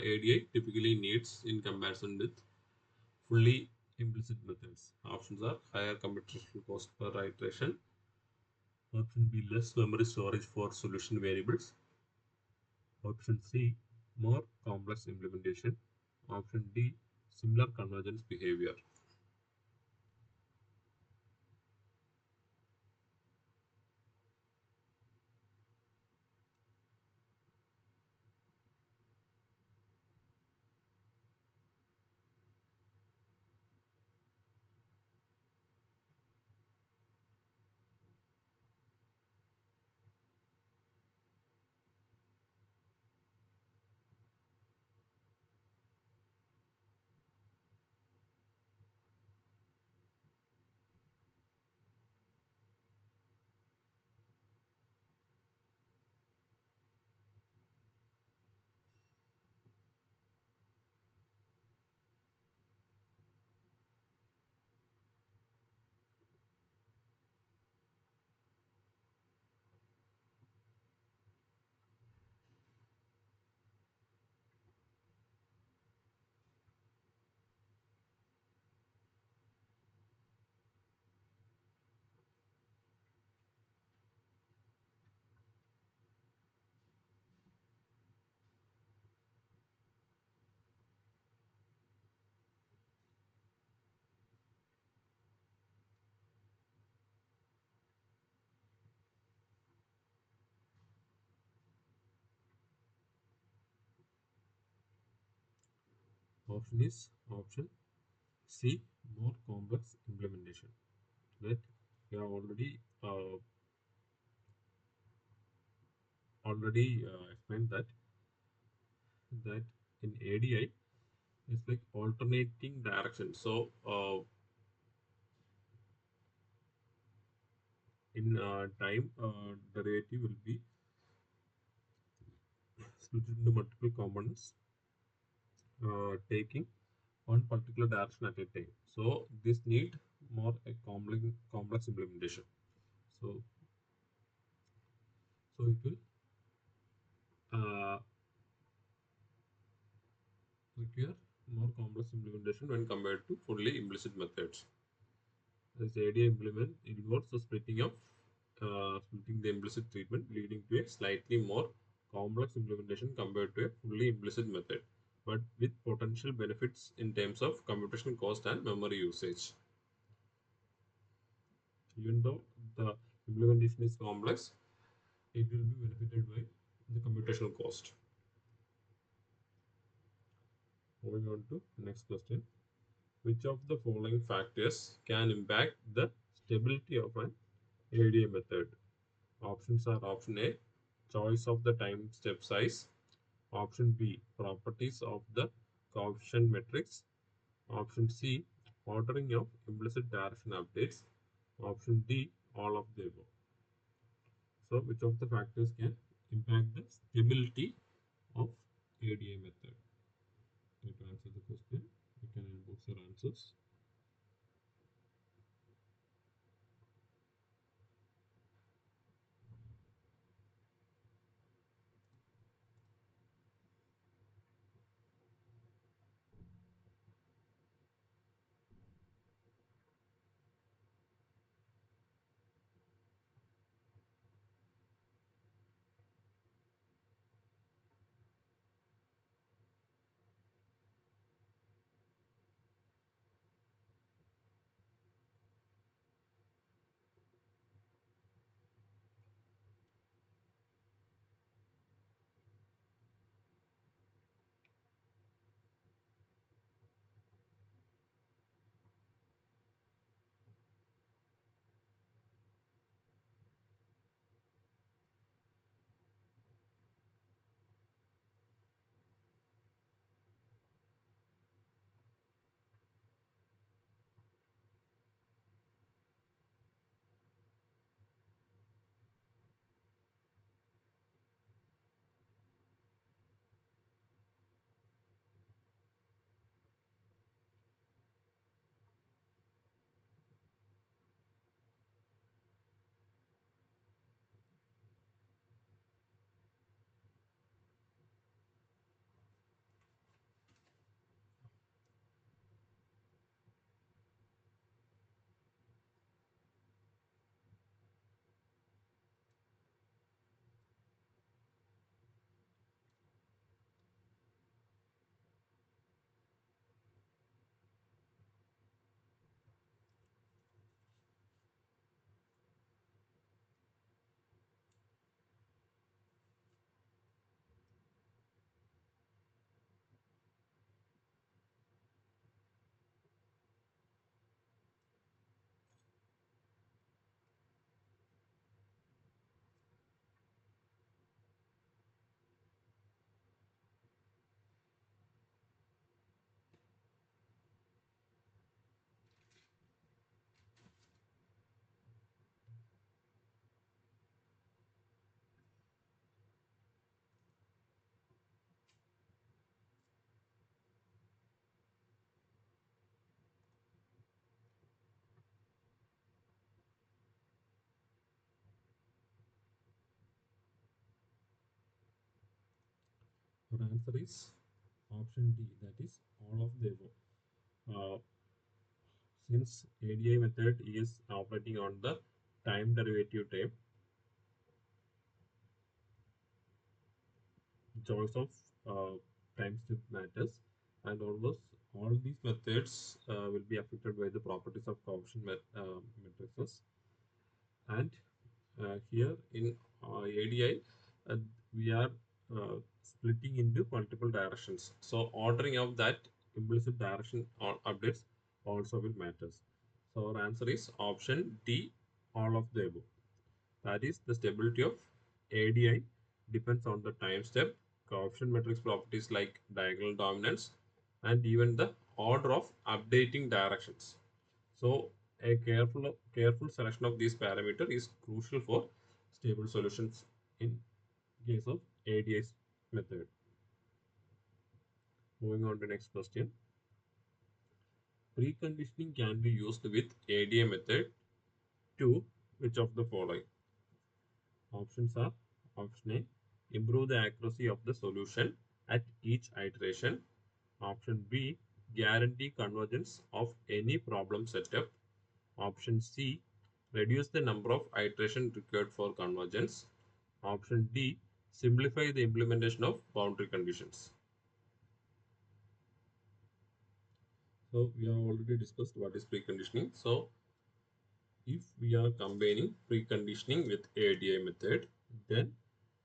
ADI typically needs in comparison with fully implicit methods. Options are higher computational cost per iteration. Option B, less memory storage for solution variables. Option C, more complex implementation. Option D, similar convergence behavior. Option is option C, more complex implementation. That we have already explained that in ADI it's like alternating direction. So in time, derivative will be split into multiple components, taking one particular direction at a time. So this need more a complex implementation. So it will uh, require more complex implementation when compared to fully implicit methods. As ADA implement involves the splitting the implicit treatment, leading to a slightly more complex implementation compared to a fully implicit method, but with potential benefits in terms of computational cost and memory usage. Even though the implementation is complex, it will be benefited by the computational cost. Moving on to the next question. Which of the following factors can impact the stability of an ADA method? Options are option A, choice of the time step size. Option B, properties of the coefficient matrix. Option C, ordering of implicit direction updates. Option D, all of the above. So, which of the factors can impact the stability of ADA method? To answer the question, you can inbox your answers. Our answer is option D, that is all of the above. Since ADI method is operating on the time derivative type, choice of time step matters, and almost all these methods will be affected by the properties of coefficient matrices. And here in ADI, uh, we are splitting into multiple directions. So ordering of that implicit direction or updates also will matters. So our answer is option D, all of the above. That is, the stability of ADI depends on the time step, coefficient matrix properties like diagonal dominance, and even the order of updating directions. So a careful selection of these parameters is crucial for stable solutions in case of ADI's method. Moving on to next question. Preconditioning can be used with ADI method to which of the following? Options are: option A, improve the accuracy of the solution at each iteration. Option B, guarantee convergence of any problem setup. Option C, reduce the number of iterations required for convergence. Option D, simplify the implementation of boundary conditions. So we have already discussed what is preconditioning. So if we are combining preconditioning with ADI method, then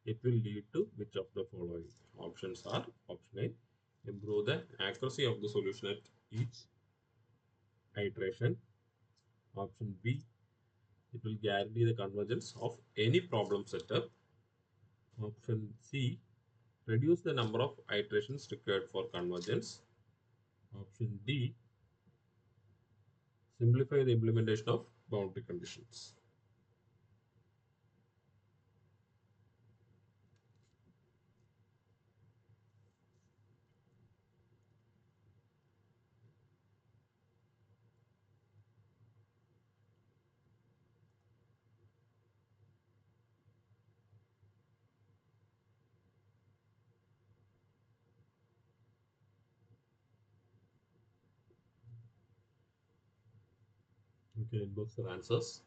it will lead to which of the following? Options are: option A, improve the accuracy of the solution at each iteration. Option B, it will guarantee the convergence of any problem setup. Option C, reduce the number of iterations required for convergence. Option D, simplify the implementation of boundary conditions. You can inbox your answers.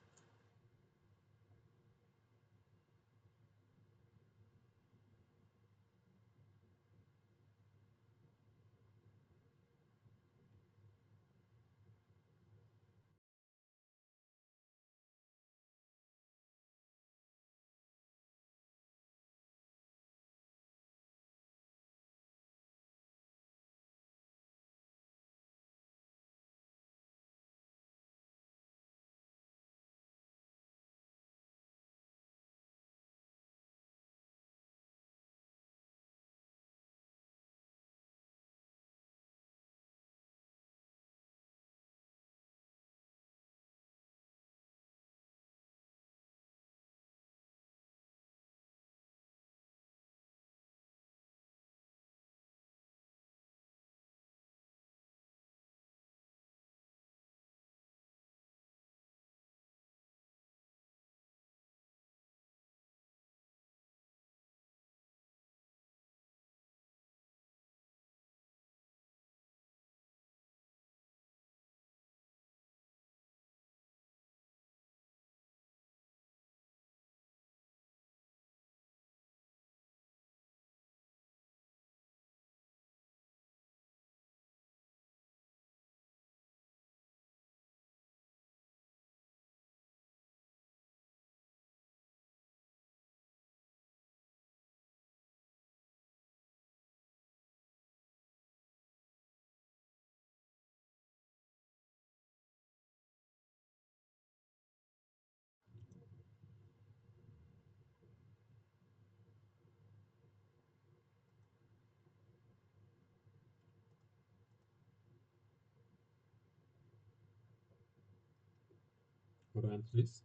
Our answer is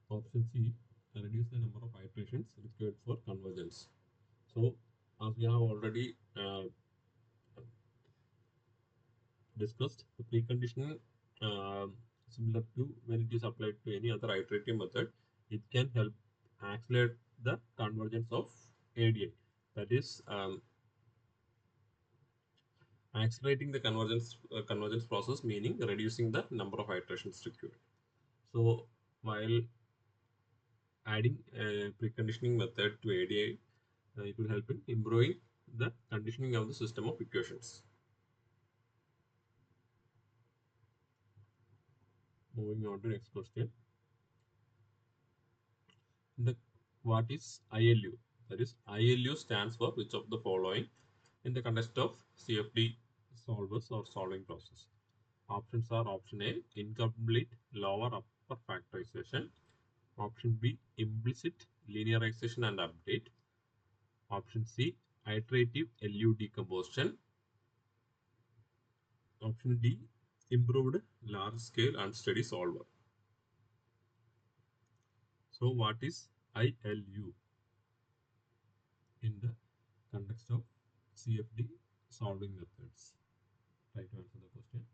option C, reduce the number of iterations required for convergence. So, as we have already discussed, the preconditional, similar to when it is applied to any other iterative method, it can help accelerate the convergence of ADI. That is, Accelerating the convergence process, meaning reducing the number of iterations required. So while adding a preconditioning method to ADI, it will help in improving the conditioning of the system of equations. Moving on to next question. The what is ILU? That is, ILU stands for which of the following in the context of CFD solvers or solving process. Options are option A, incomplete lower upper factorization. Option B, implicit linearization and update. Option C, iterative LU decomposition. Option D, improved large scale and steady solver. So what is ILU in the context of CFD solving methods? Try to answer the question.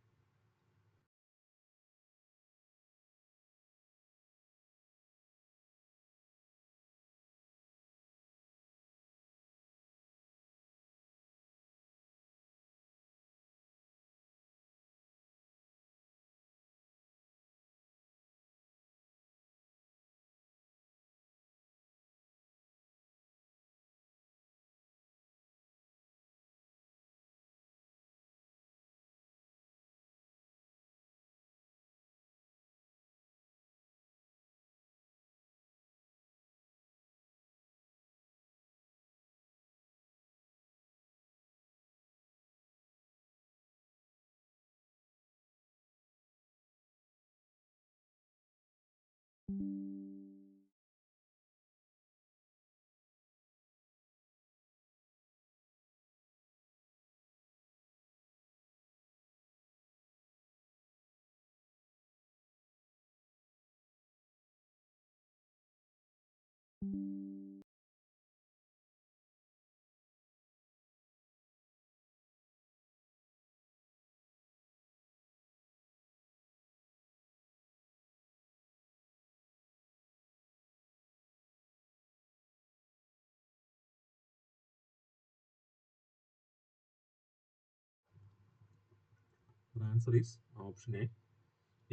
The answer is option A,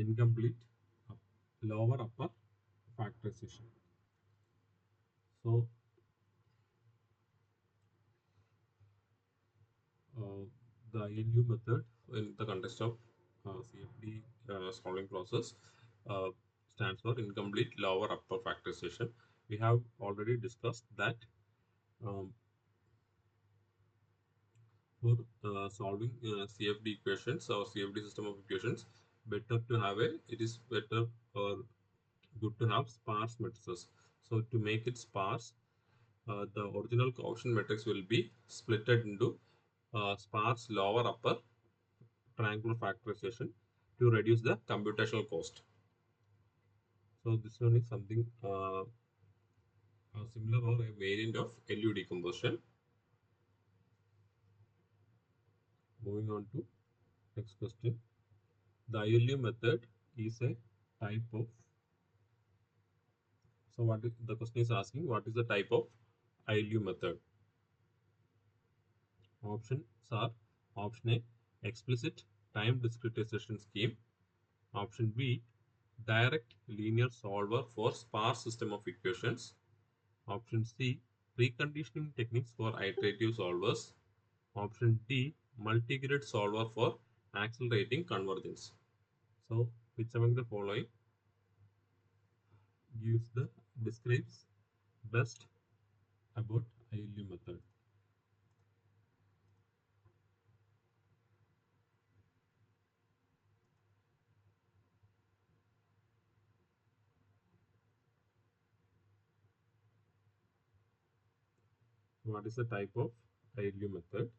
incomplete lower upper factorization. So uh, the ILU method in the context of CFD solving process uh, stands for incomplete lower upper factorization. We have already discussed that um, for solving CFD equations or CFD system of equations, better to have it is better or good to have sparse matrices. So to make it sparse, the original quotient matrix will be splitted into sparse lower upper triangular factorization to reduce the computational cost. So this one is something similar or a variant of LU decomposition. Moving on to next question. The ILU method is a type of. So what is, the question is asking what is the type of ILU method? Options are option A, explicit time discretization scheme. Option B, direct linear solver for sparse system of equations. Option C, preconditioning techniques for iterative solvers. Option D, multigrid solver for accelerating convergence. So, which among the following gives the describes best about ILU method? What is the type of ILU method?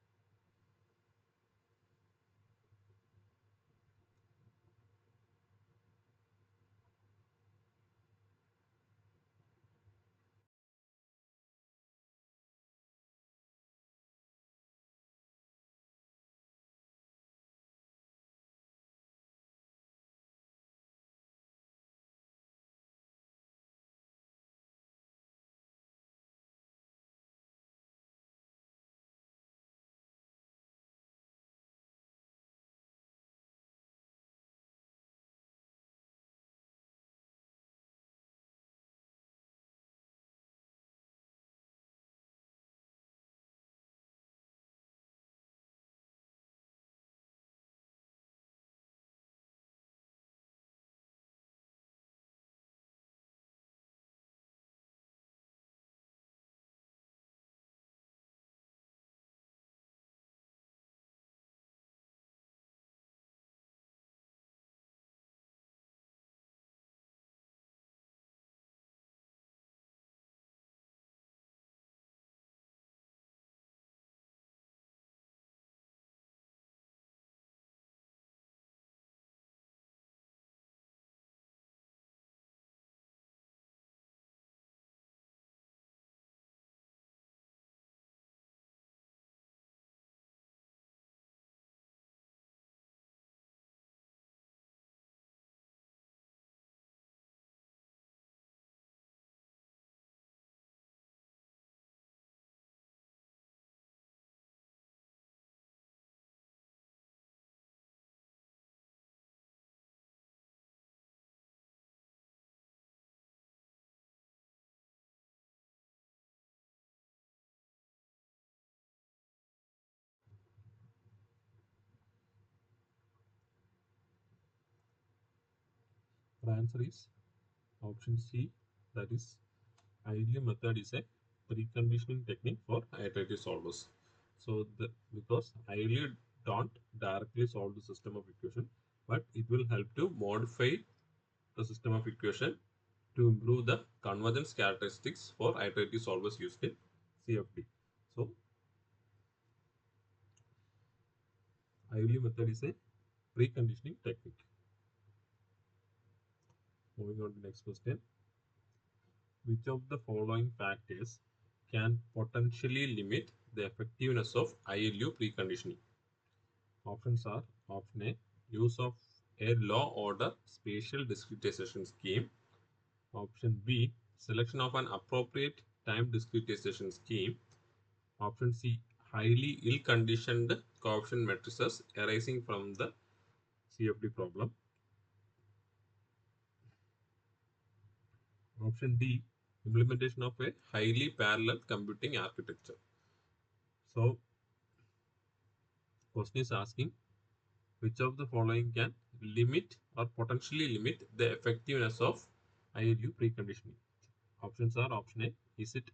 The answer is option C, that is ideal method is a preconditioning technique for iterative solvers. So because ideally don't directly solve the system of equation, but it will help to modify the system of equation to improve the convergence characteristics for iterative solvers used in CFD. So ideal method is a preconditioning technique. Moving on to the next question. Which of the following factors can potentially limit the effectiveness of ILU preconditioning? Options are: option A, use of a low order spatial discretization scheme. Option B, selection of an appropriate time discretization scheme. Option C, highly ill conditioned coefficient matrices arising from the CFD problem. Option D, implementation of a highly parallel computing architecture. So, question is asking which of the following can limit or potentially limit the effectiveness of ILU preconditioning. Options are: option A, is it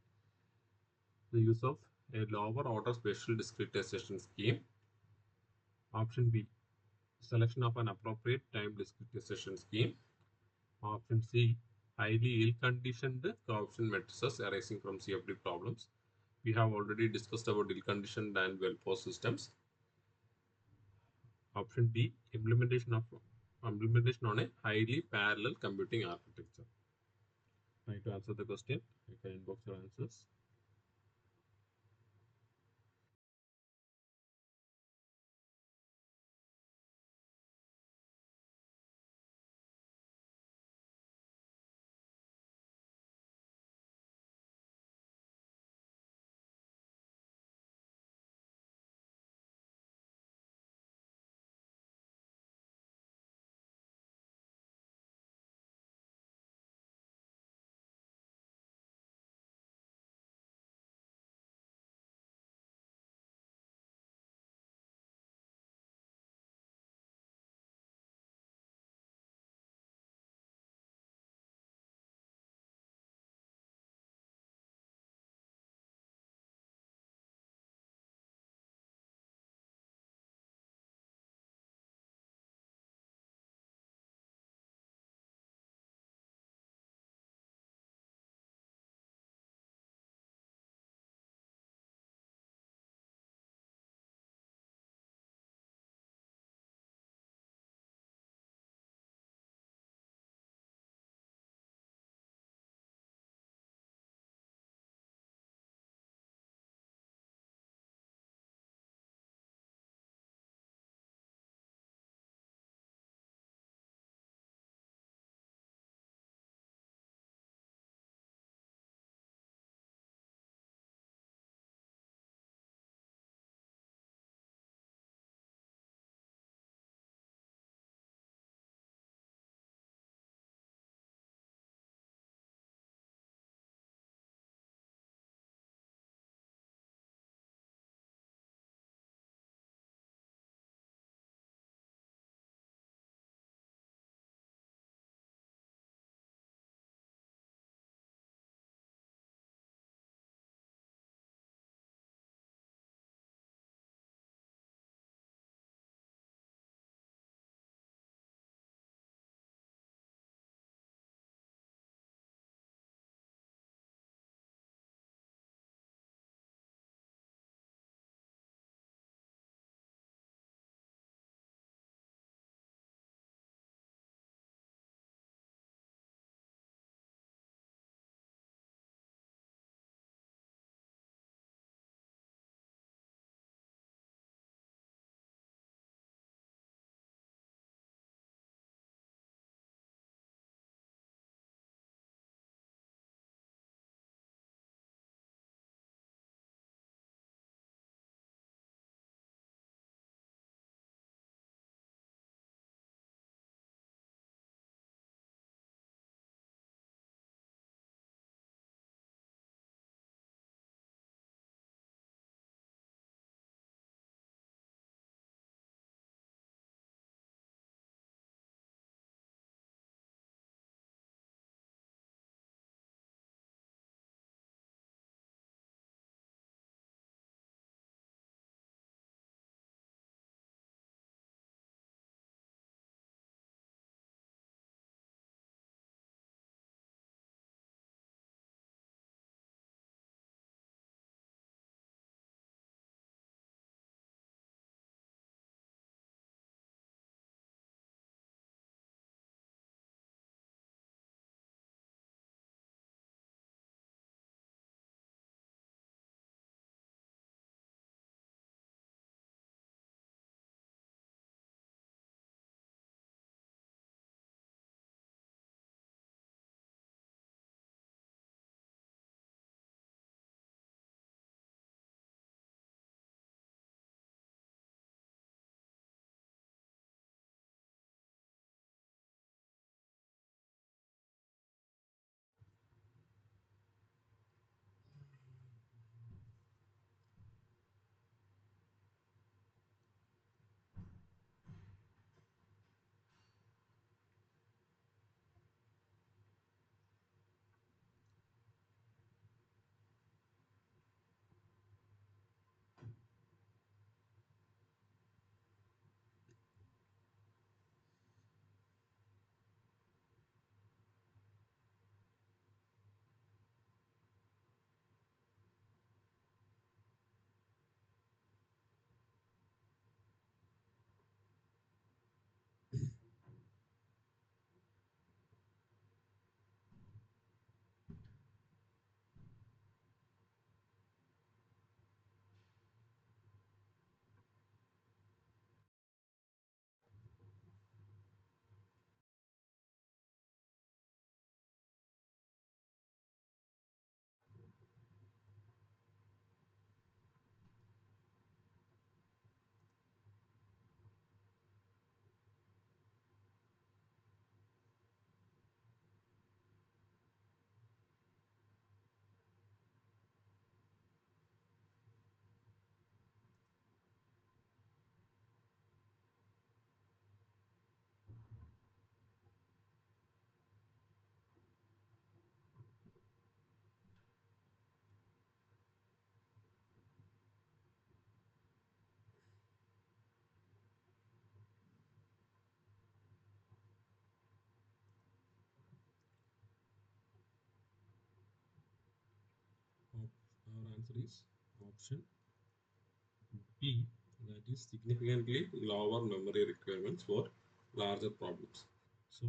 the use of a lower order spatial discretization scheme? Option B, selection of an appropriate time discretization scheme. Option C, highly ill-conditioned coefficient matrices arising from CFD problems. We have already discussed about ill-conditioned and well-posed systems. Option D, implementation on a highly parallel computing architecture. Try to answer the question. You can inbox your answers. answer is option B, that is significantly lower memory requirements for larger problems. So,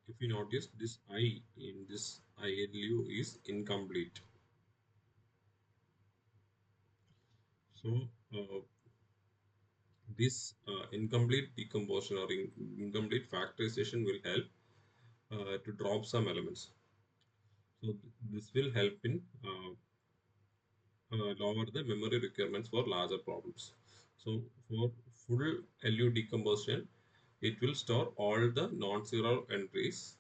if you notice, this I in this ILU is incomplete. So, this incomplete decomposition or incomplete factorization will help to drop some elements. So, this will help in lower the memory requirements for larger problems. So, for full LU decomposition, it will store all the non-zero entries,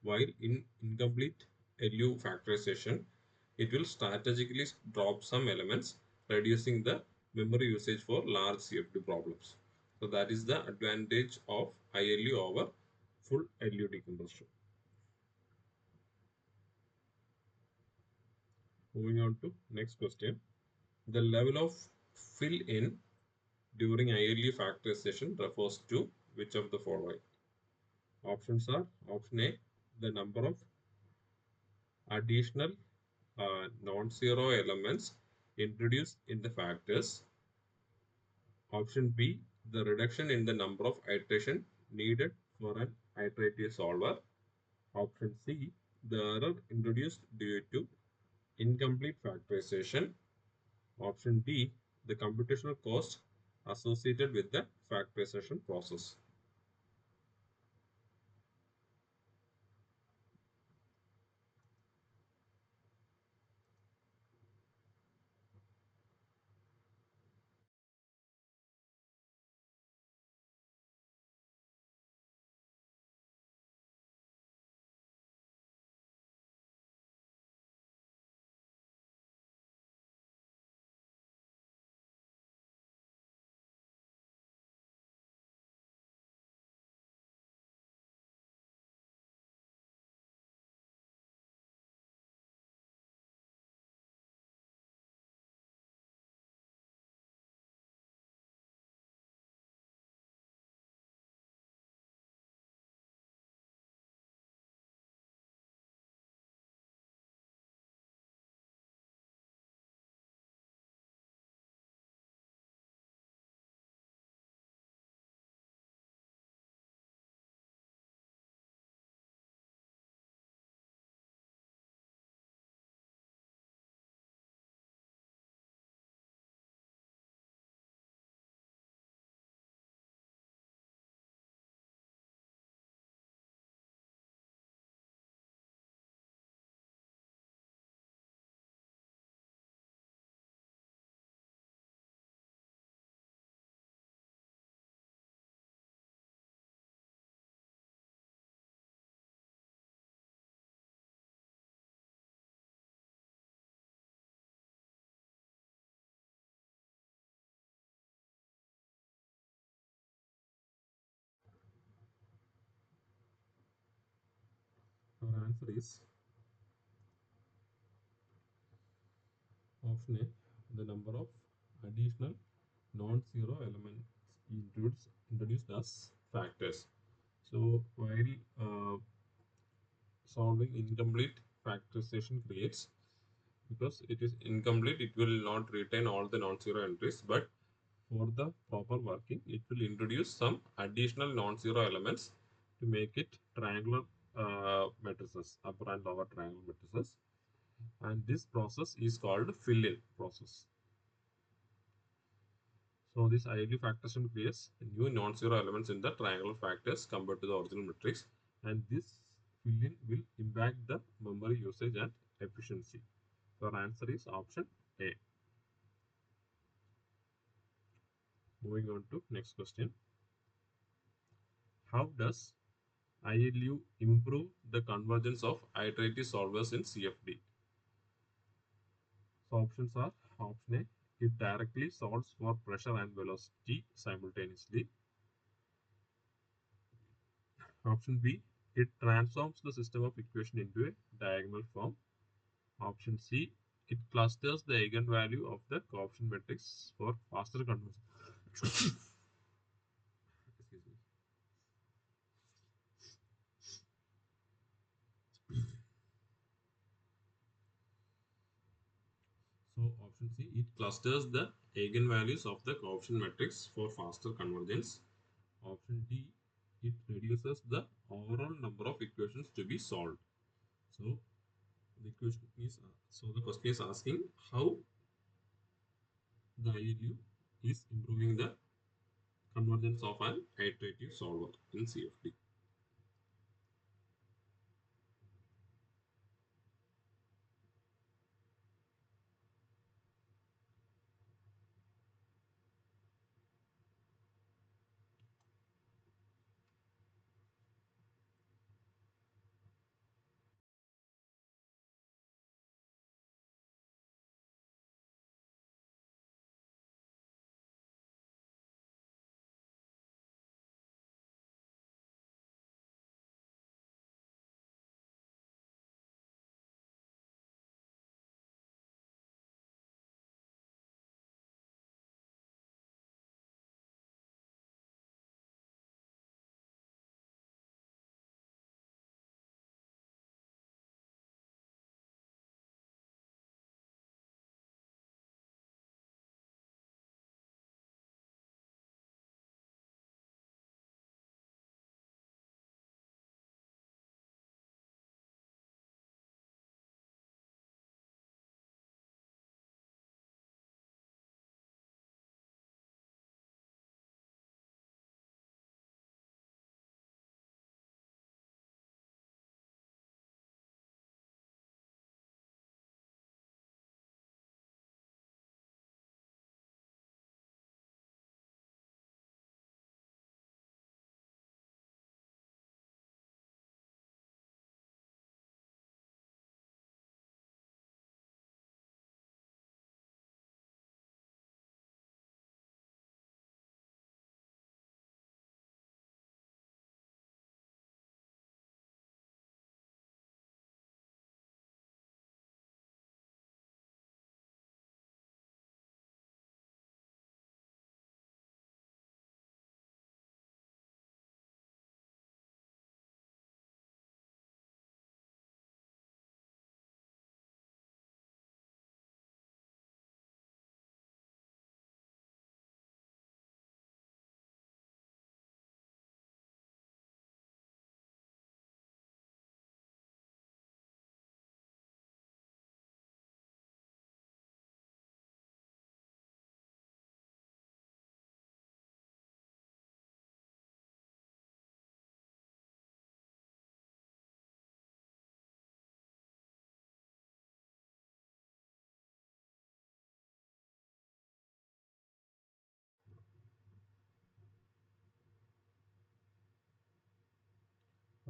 while in incomplete LU factorization, it will strategically drop some elements, reducing the memory usage for large CFD problems. So that is the advantage of ILU over full LU decomposition. Moving on to next question. The level of fill in during ILU factorization refers to which of the following? Options are option A, the number of additional non-zero elements introduced in the factors. Option B, the reduction in the number of iteration needed for an iterative solver. Option C, the error introduced due to incomplete factorization. Option D, the computational cost associated with the factorization process. Our answer is option A, the number of additional non-zero elements introduced as factors. So while solving incomplete factorization creates, because it is incomplete, it will not retain all the non-zero entries, but for the proper working, it will introduce some additional non-zero elements to make it triangular matrices, upper and lower triangle matrices. And this process is called fill-in process. So this IID factorization creates new non-zero elements in the triangular factors compared to the original matrix, and this fill-in will impact the memory usage and efficiency. So our answer is option A. Moving on to next question. How does ILU improve the convergence of iterative solvers in CFD? So options are option A, it directly solves for pressure and velocity simultaneously. Option B, it transforms the system of equation into a diagonal form. Option C, it clusters the eigenvalue of the coefficient matrix for faster conversion. Excuse me. clusters the eigenvalues of the coefficient matrix for faster convergence. Option D, it reduces the overall number of equations to be solved. So the question is asking how the ILU is improving the convergence of an iterative solver in CFD.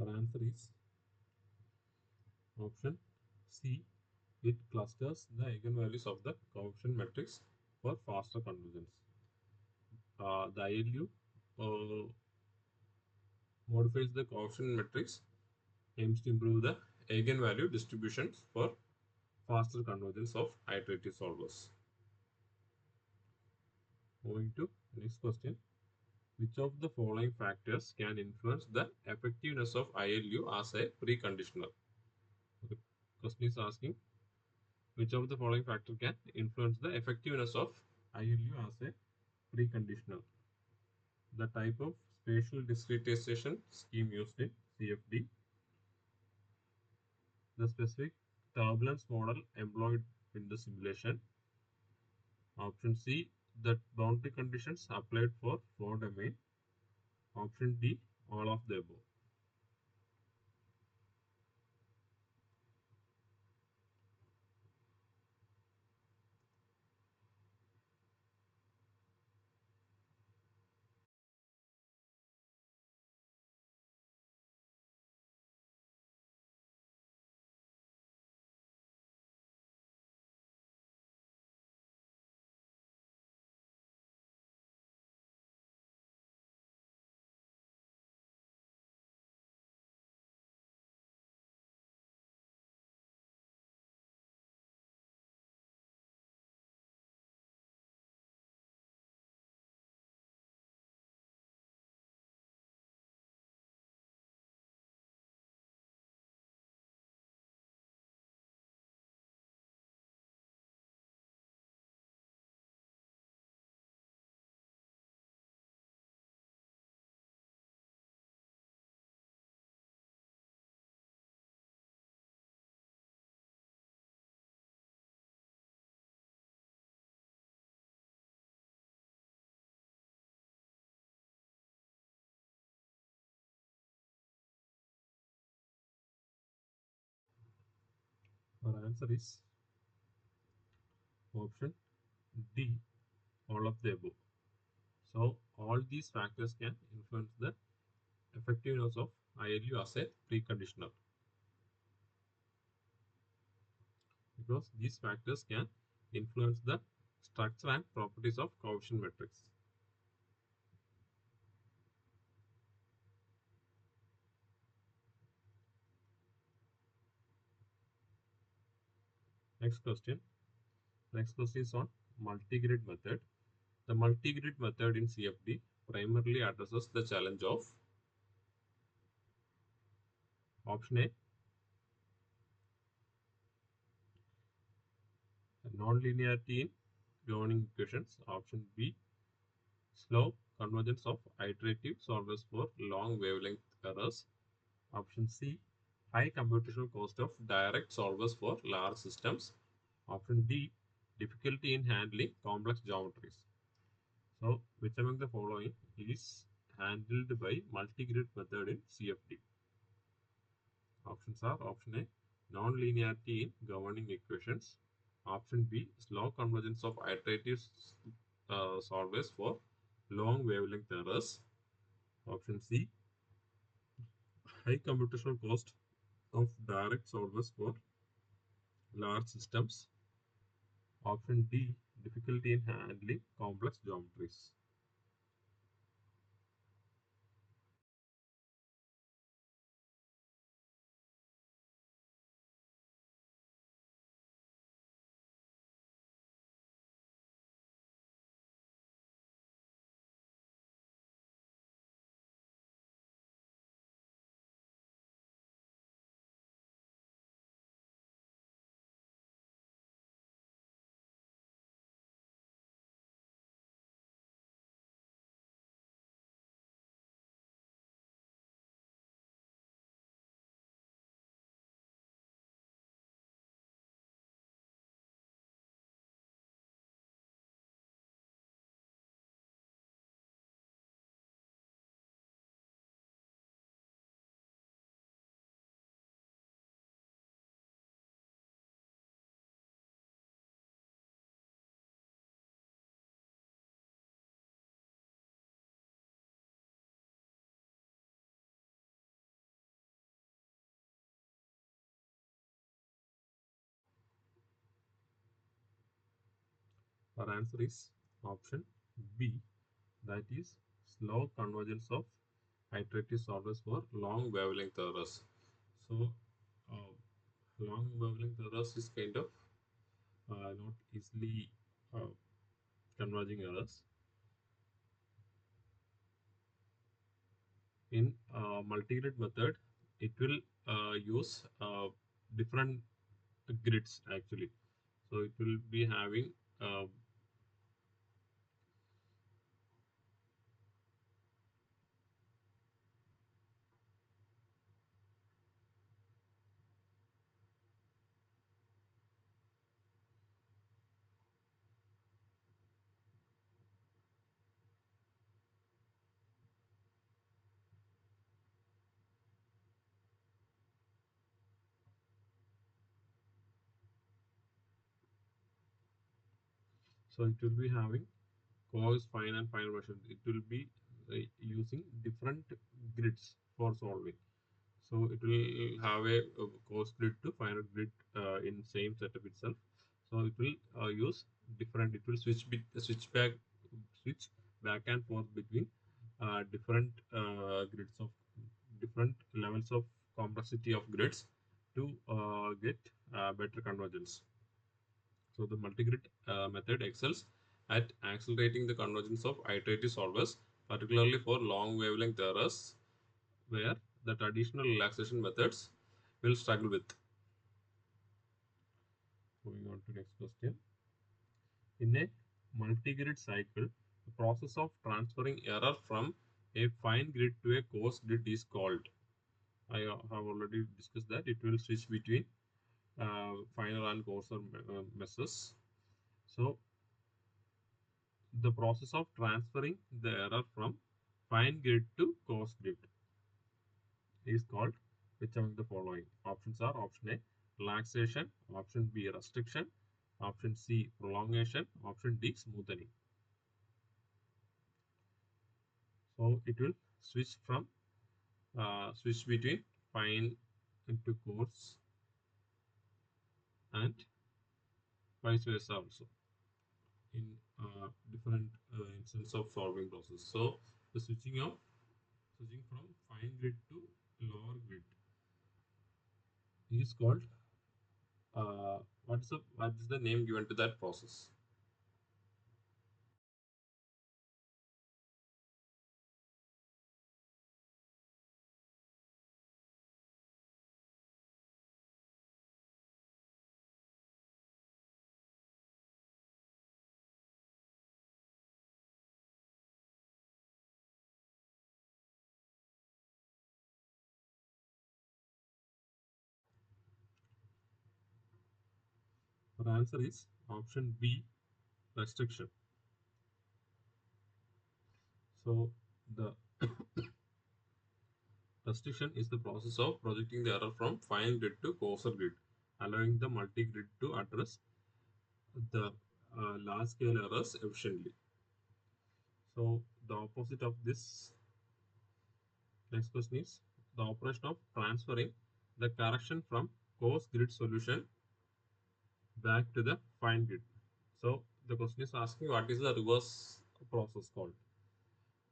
Our answer is option C. It clusters the eigenvalues of the coefficient matrix for faster convergence. The ILU modifies the coefficient matrix, aims to improve the eigenvalue distributions for faster convergence of iterative solvers. Moving to next question. Which of the following factors can influence the effectiveness of ILU as a preconditional? The question is asking which of the following factor can influence the effectiveness of ILU as a preconditional? The type of spatial discretization scheme used in CFD, the specific turbulence model employed in the simulation. Option C, the boundary conditions applied for flow domain. Option D, all of the above. answer is option D, all of the above. So all these factors can influence the effectiveness of ILU as a preconditioner, because these factors can influence the structure and properties of coefficient matrix. Next question. Next question is on multi-grid method. The multi-grid method in CFD primarily addresses the challenge of option A, non-linearity in governing equations, option B, slow convergence of iterative solvers for long wavelength errors, option C, high computational cost of direct solvers for large systems, option D, difficulty in handling complex geometries. So, which among the following is handled by multi-grid method in CFD? Options are option A, non-linearity in governing equations, option B, slow convergence of iterative solvers for long wavelength errors, option C, high computational cost of direct solvers for large systems, option D, difficulty in handling complex geometries. Our answer is option B, that is slow convergence of iterative solvers for long wavelength errors. So, uh, long wavelength errors is kind of not easily uh, converging errors. In multi-grid method, it will use different grids actually. So it will be having so it will be having coarse, fine, and fine versions. It will be using different grids for solving. So it will have a coarse grid to finer grid in same setup itself. So it will use different. It will switch back and forth between different grids of different levels of complexity of grids to get better convergence. So the multi-grid method excels at accelerating the convergence of iterative solvers, particularly for long wavelength errors, where the traditional relaxation methods will struggle with. Moving on to next question. In a multi-grid cycle, the process of transferring error from a fine grid to a coarse grid is called. I have already discussed that it will switch between finer and coarser meshes. So the process of transferring the error from fine grid to coarse grid is called which among the following? Options are option A, relaxation, option B restriction, option C prolongation, option D smoothing. So it will switch between fine into coarse and vice versa also in different instance of solving process. So the switching from fine grid to lower grid is called what is the name given to that process? The answer is option B restriction. So the restriction is the process of projecting the error from fine grid to coarser grid, allowing the multi-grid to address the large-scale errors efficiently. So the opposite of this next question is the operation of transferring the correction from coarse grid solution back to the fine grid. So the question is asking what is the reverse process called?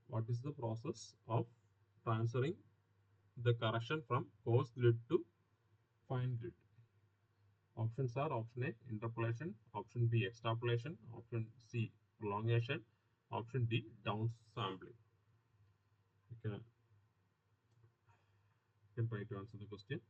What is the process of transferring the correction from coarse grid to fine grid? Options are option A interpolation, option B extrapolation, option C prolongation, option D downsampling. You can try to answer the question.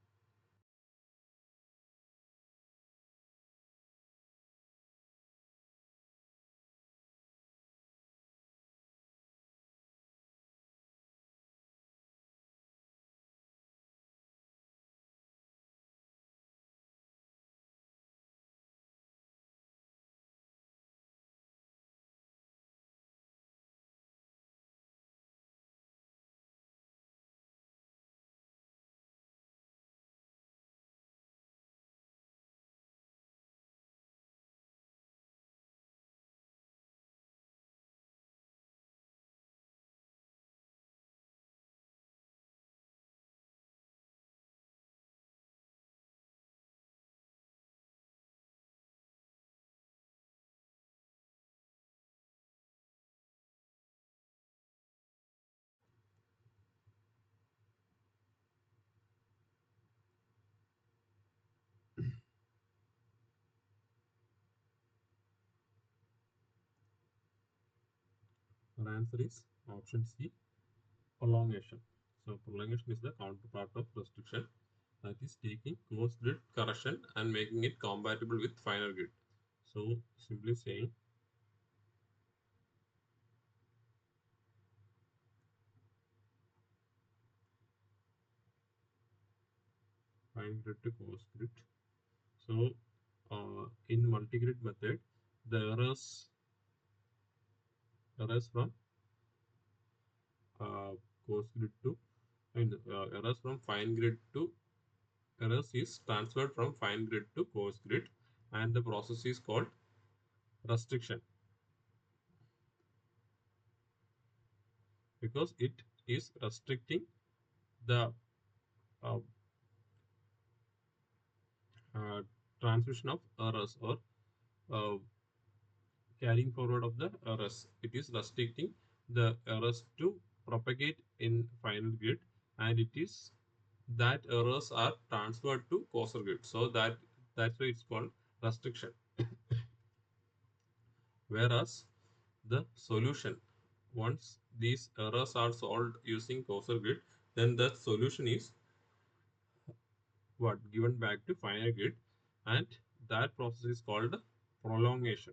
Our answer is option C prolongation. So prolongation is the counterpart of restriction, that is taking coarse grid correction and making it compatible with finer grid. So simply saying fine grid to coarse grid. So in multi-grid method, the errors from coarse grid to and errors from fine grid to errors is transferred from fine grid to coarse grid, and the process is called restriction because it is restricting the uh, uh, transmission of errors or uh, carrying forward of the errors. It is restricting the errors to propagate in final grid, and it is that errors are transferred to coarser grid. So that's why it's called restriction. Whereas the solution, once these errors are solved using coarser grid, then the solution is what given back to finer grid, and that process is called prolongation.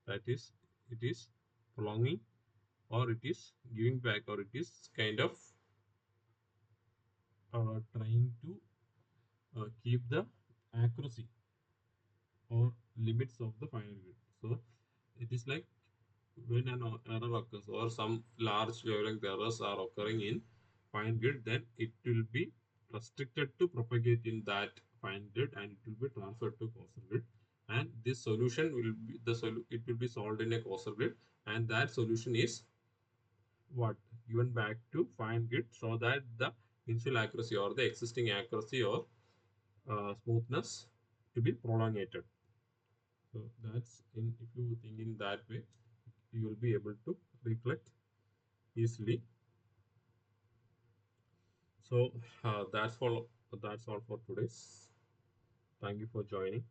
That is, it is prolonging, or it is giving back, or it is kind of trying to keep the accuracy or limits of the final grid. So it is like when an error occurs or some large wavelength errors are occurring in fine grid, then it will be restricted to propagate in that fine grid and it will be transferred to causal grid. And this solution will be it will be solved in a causal grid, and that solution is what given back to fine grid so that the initial accuracy or the existing accuracy or smoothness to be prolongated. So that's in if you think in that way, you will be able to recollect easily. So that's all for today's. Thank you for joining.